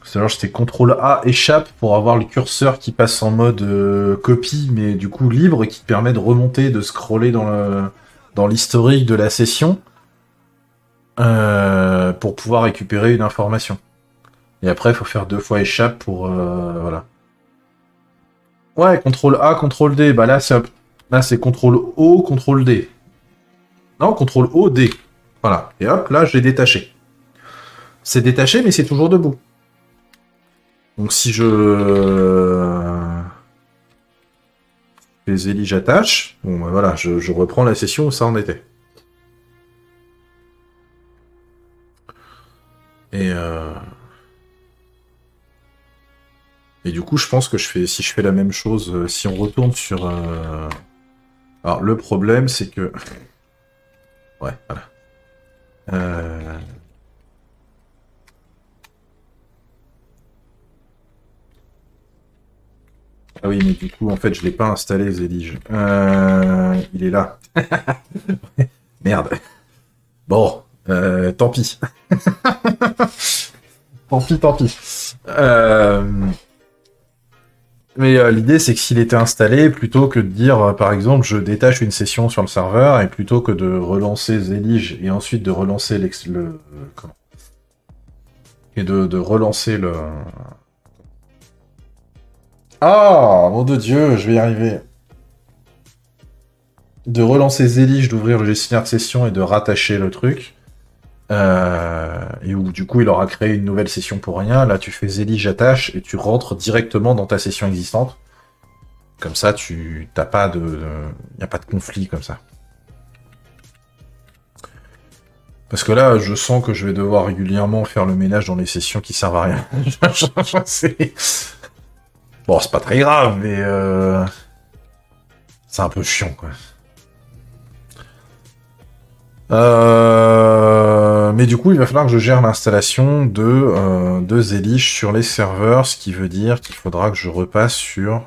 C'est-à-dire j'étais CTRL-A échappe pour avoir le curseur qui passe en mode copie, mais du coup libre, qui te permet de remonter, de scroller dans l'historique de la session pour pouvoir récupérer une information. Et après, il faut faire 2 fois échappe pour... voilà. Ouais, CTRL-A, CTRL-D. Bah là, c'est CTRL-O, CTRL-D. Non, CTRL-O, D. Voilà. Et hop, là, je l'ai détaché. C'est détaché, mais c'est toujours debout. Donc si je fais Zélie, j'attache. Bon, bah, voilà, je reprends la session où ça en était. Et, euh, et du coup, je pense que si je fais la même chose, si on retourne sur... Alors, le problème, c'est que... Ouais, voilà. Euh, Ah oui, mais du coup, en fait, je l'ai pas installé, Zelig. Il est là. Merde. Bon, tant pis. Tant pis, tant pis. Mais l'idée, c'est que s'il était installé, plutôt que de dire, par exemple, je détache une session sur le serveur, et plutôt que de relancer Zelig et ensuite de relancer comment et de relancer le... Ah, mon de Dieu, je vais y arriver. De relancer Zelig, d'ouvrir le gestionnaire de session et de rattacher le truc. Et où du coup il aura créé une nouvelle session pour rien. Là, tu fais Zelig attache et tu rentres directement dans ta session existante. Comme ça, tu t'as pas y a pas de conflit comme ça. Parce que là, je sens que je vais devoir régulièrement faire le ménage dans les sessions qui servent à rien. Bon, c'est pas très grave, mais c'est un peu chiant, quoi. Mais du coup, il va falloir que je gère l'installation de Zelig sur les serveurs, ce qui veut dire qu'il faudra que je repasse sur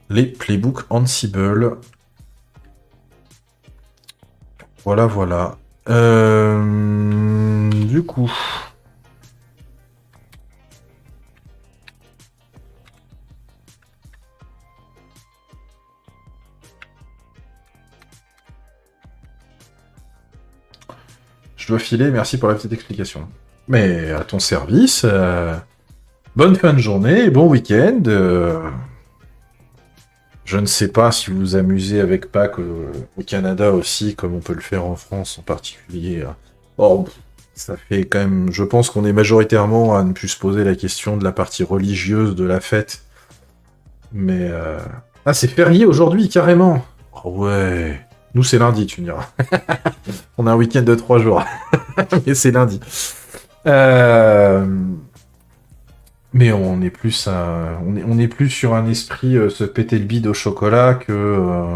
les playbooks Ansible. Voilà, voilà. Du coup... Je dois filer, merci pour la petite explication. Mais à ton service, bonne fin de journée, bon week-end. Je ne sais pas si vous vous amusez avec Pâques au Canada aussi, comme on peut le faire en France en particulier. Or, ça fait quand même... Je pense qu'on est majoritairement à ne plus se poser la question de la partie religieuse de la fête. Mais... Ah, c'est férié aujourd'hui, carrément. Oh ouais. Nous, c'est lundi, tu me diras. On a un week-end de 3 jours. Mais c'est lundi. Mais on est plus on est plus sur un esprit se péter le bide au chocolat que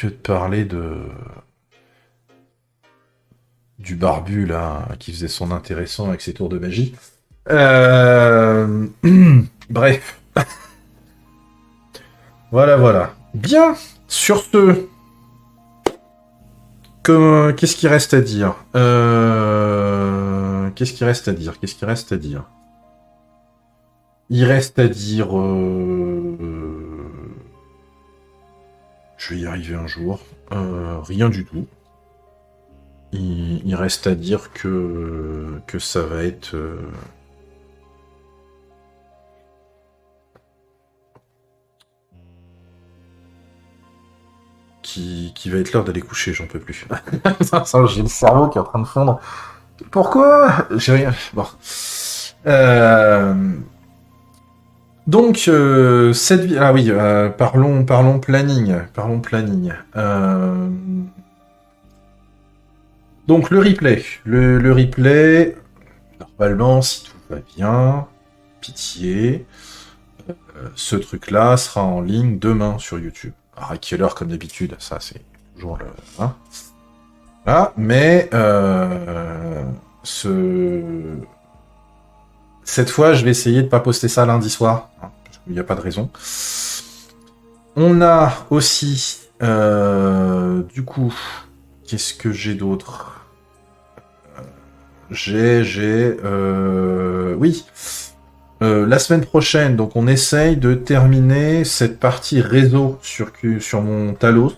de parler du barbu là qui faisait son intéressant avec ses tours de magie. Euh, Bref, voilà, voilà. Bien. Sur ce, qu'est-ce qu'il reste à dire Qu'est-ce qu'il reste à dire Qu'est-ce qu'il reste à dire Il reste à dire... Je vais y arriver un jour. Rien du tout. Il reste à dire que ça va être... qui va être l'heure d'aller coucher, j'en peux plus. J'ai le cerveau qui est en train de fondre. Pourquoi J'ai rien... Bon. Donc, Ah oui, parlons planning. Parlons planning. Donc, le replay. Le replay, normalement, si tout va bien, pitié, ce truc-là sera en ligne demain sur YouTube. Alors, à quelle heure, comme d'habitude, ça, c'est toujours le... Hein, voilà, mais... Cette fois, je vais essayer de pas poster ça lundi soir, hein, parce qu'il n'y a pas de raison. On a aussi, du coup, qu'est-ce que j'ai d'autre Oui, la semaine prochaine, donc on essaye de terminer cette partie réseau sur mon Talos.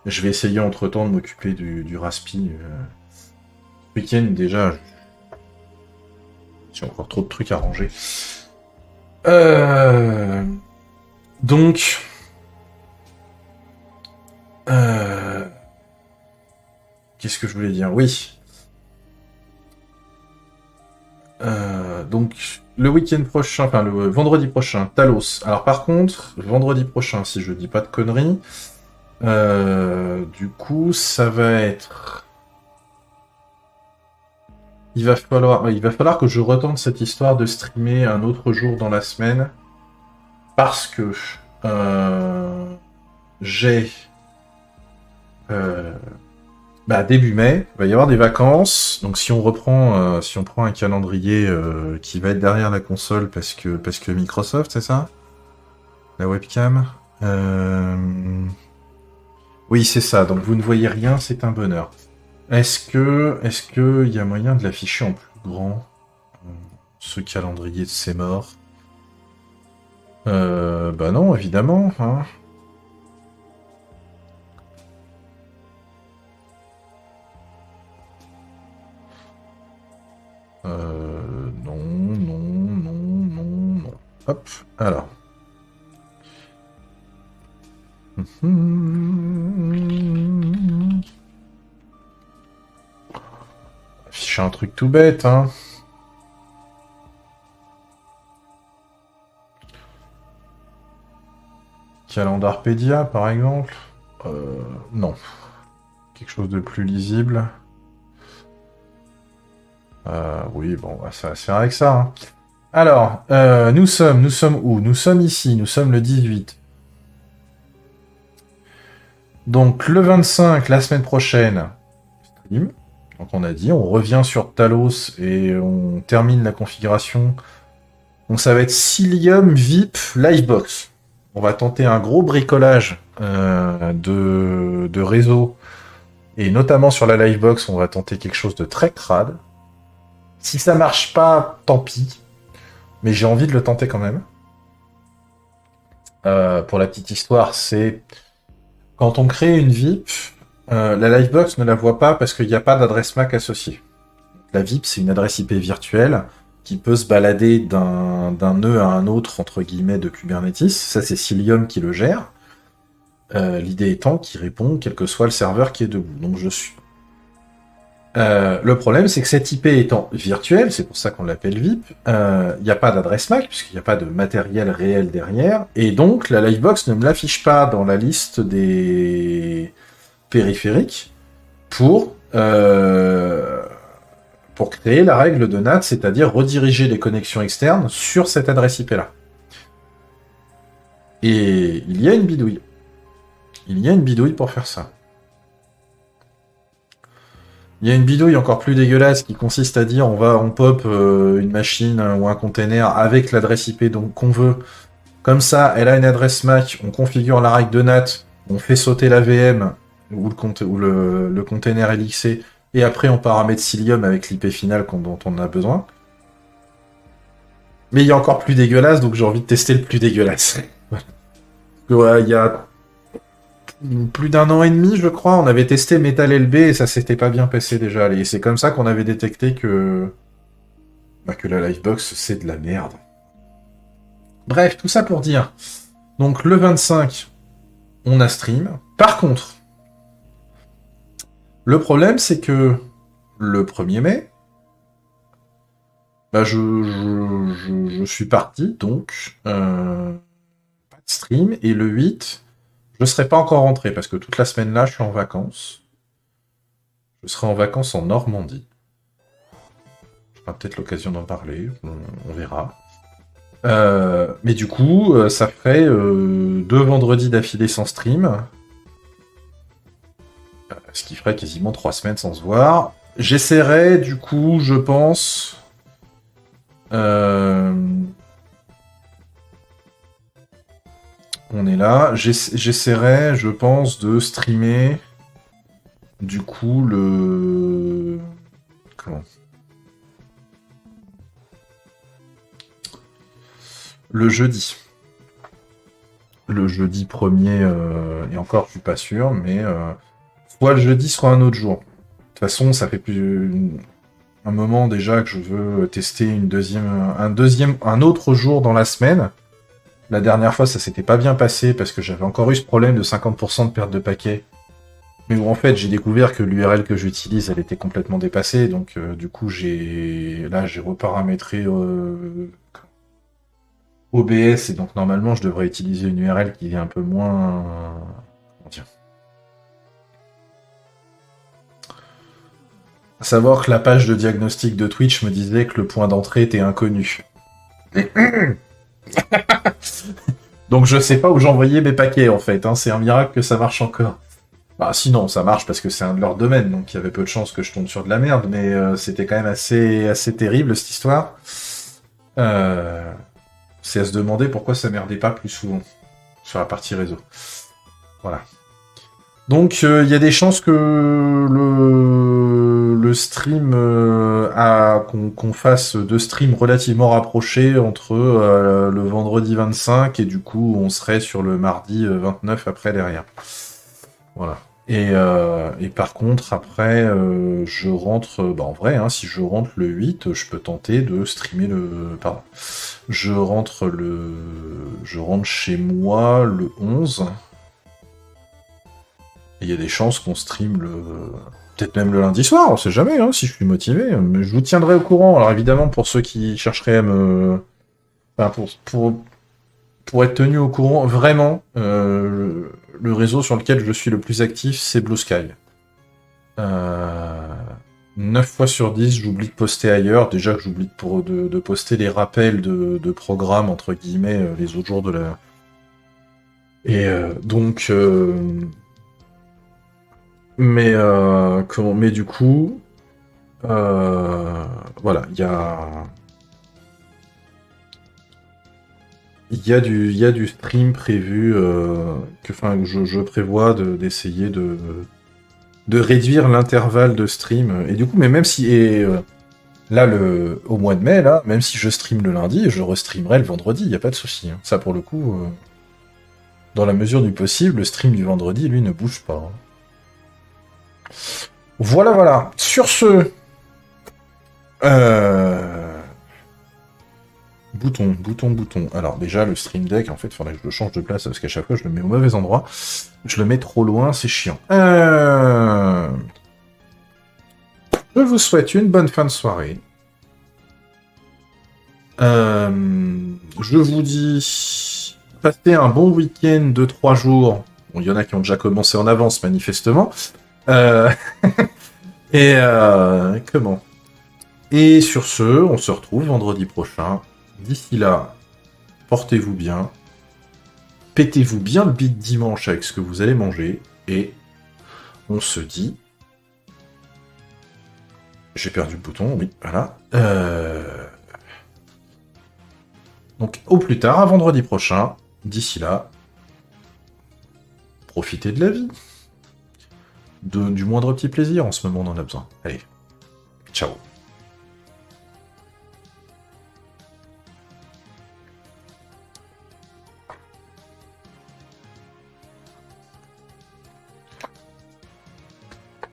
Je vais essayer entre-temps de m'occuper du Raspi. Ce week-end, déjà, j'ai encore trop de trucs à ranger. Donc... Qu'est-ce que je voulais dire? Oui. Donc, le week-end prochain, enfin le vendredi prochain, Talos. Alors par contre, vendredi prochain, si je dis pas de conneries, Du coup, ça va être... Il va falloir que je retente cette histoire de streamer un autre jour dans la semaine. Parce que j'ai... début mai, il va y avoir des vacances. Donc si on prend un calendrier qui va être derrière la console parce que Microsoft, c'est ça? La webcam. Oui, c'est ça. Donc vous ne voyez rien, c'est un bonheur. Est-ce que il y a moyen de l'afficher en plus grand, ce calendrier de ces morts? Bah non, évidemment, hein. Non, non, non, non, non. Hop, alors. Afficher un truc tout bête, hein. Calendarpedia, par exemple. Non. Quelque chose de plus lisible. Oui, bon, ça va se faire avec ça, hein. Alors, nous sommes où? Nous sommes ici, nous sommes le 18. Donc, le 25, la semaine prochaine, stream. Donc, on a dit, on revient sur Talos et on termine la configuration. Donc, ça va être Cilium VIP Livebox. On va tenter un gros bricolage de réseau. Et notamment sur la Livebox, on va tenter quelque chose de très crade. Si ça marche pas, tant pis. Mais j'ai envie de le tenter quand même. Pour la petite histoire, c'est quand on crée une VIP, la Livebox ne la voit pas parce qu'il n'y a pas d'adresse MAC associée. La VIP, c'est une adresse IP virtuelle qui peut se balader d'un nœud à un autre, entre guillemets, de Kubernetes. Ça, c'est Cilium qui le gère. L'idée étant qu'il répond quel que soit le serveur qui est debout. Donc je suis. Le problème, c'est que cette IP étant virtuelle, c'est pour ça qu'on l'appelle VIP, il n'y a pas d'adresse MAC, puisqu'il n'y a pas de matériel réel derrière, et donc la Livebox ne me l'affiche pas dans la liste des périphériques pour créer la règle de NAT, c'est-à-dire rediriger les connexions externes sur cette adresse IP-là. Et il y a une bidouille. Il y a une bidouille pour faire ça. Il y a une bidouille encore plus dégueulasse qui consiste à dire on pop une machine ou un container avec l'adresse IP donc qu'on veut. Comme ça, elle a une adresse MAC, on configure la règle de NAT, on fait sauter la VM ou le container LXC, et après on paramètre Cilium avec l'IP finale dont on a besoin. Mais il y a encore plus dégueulasse, donc j'ai envie de tester le plus dégueulasse. Il y a plus d'un an et demi, je crois, on avait testé Metal LB et ça s'était pas bien passé déjà. Et c'est comme ça qu'on avait détecté que la Livebox, c'est de la merde. Bref, tout ça pour dire. Donc le 25, on a stream. Par contre, le problème, c'est que le 1er mai, je suis parti, donc pas de stream. Et le 8, je serai pas encore rentré parce que toute la semaine là, je suis en vacances. Je serai en vacances en Normandie. J'aurai peut-être l'occasion d'en parler, on verra. Mais du coup, ça ferait 2 vendredis d'affilée sans stream. Ce qui ferait quasiment 3 semaines sans se voir. J'essaierai, du coup, je pense... On est là. J'essaierai, je pense, de streamer... Du coup, le... Comment? Le jeudi. Le jeudi 1er, et encore, je suis pas sûr, mais... soit le jeudi, soit un autre jour. De toute façon, ça fait un moment déjà que je veux tester un autre jour dans la semaine. La dernière fois, ça s'était pas bien passé parce que j'avais encore eu ce problème de 50% de perte de paquet. Mais où en fait, j'ai découvert que l'URL que j'utilise, elle était complètement dépassée. Donc, du coup, j'ai reparamétré OBS et donc normalement, je devrais utiliser une URL qui est un peu moins... Comment dire? À savoir que la page de diagnostic de Twitch me disait que le point d'entrée était inconnu. Donc je sais pas où j'envoyais mes paquets en fait, hein. C'est un miracle que ça marche encore. Bah sinon, ça marche parce que c'est un de leurs domaines, donc il y avait peu de chances que je tombe sur de la merde, mais c'était quand même assez terrible cette histoire. Euh, c'est à se demander pourquoi ça merdait pas plus souvent sur la partie réseau. Voilà. Donc il y a des chances que le stream qu'on fasse deux streams relativement rapprochés entre le vendredi 25 et du coup on serait sur le mardi 29 après derrière. Voilà. Et par contre, après, je rentre... Bah, en vrai, hein, si je rentre le 8, je peux tenter de streamer le... Pardon. Je rentre chez moi le 11. Et il y a des chances qu'on stream le... Peut-être même le lundi soir, on sait jamais, hein, si je suis motivé. Mais je vous tiendrai au courant. Alors évidemment, pour ceux qui chercheraient à me... Enfin, pour être tenu au courant, vraiment, le réseau sur lequel je suis le plus actif, c'est Blue Sky. 9 fois sur 10, j'oublie de poster ailleurs. Déjà que j'oublie de poster les rappels de programmes, entre guillemets, les autres jours de la... Et donc... Mais du coup... voilà, il y a... Il y a du stream prévu que je prévois d'essayer de réduire l'intervalle de stream. Et du coup, mais même si... là, au mois de mai, là, même si je stream le lundi, je restreamerai le vendredi, il n'y a pas de souci. Hein. Ça, pour le coup, dans la mesure du possible, le stream du vendredi, lui, ne bouge pas. Hein. Voilà, voilà. Sur ce... Bouton. Alors déjà, le Stream Deck, en fait, il faudrait que je le change de place, parce qu'à chaque fois, je le mets au mauvais endroit. Je le mets trop loin, c'est chiant. Je vous souhaite une bonne fin de soirée. Je vous dis... Passez un bon week-end de 3 jours. Bon, il y en a qui ont déjà commencé en avance, manifestement. Et comment? Et sur ce, on se retrouve vendredi prochain. D'ici là, portez-vous bien. Pétez-vous bien le bide dimanche avec ce que vous allez manger. Et on se dit... J'ai perdu le bouton, oui, voilà. Donc au plus tard, à vendredi prochain. D'ici là, profitez de la vie. Du moindre petit plaisir, en ce moment on en a besoin. Allez, ciao.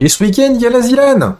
Et ce week-end, il y a la Zilane!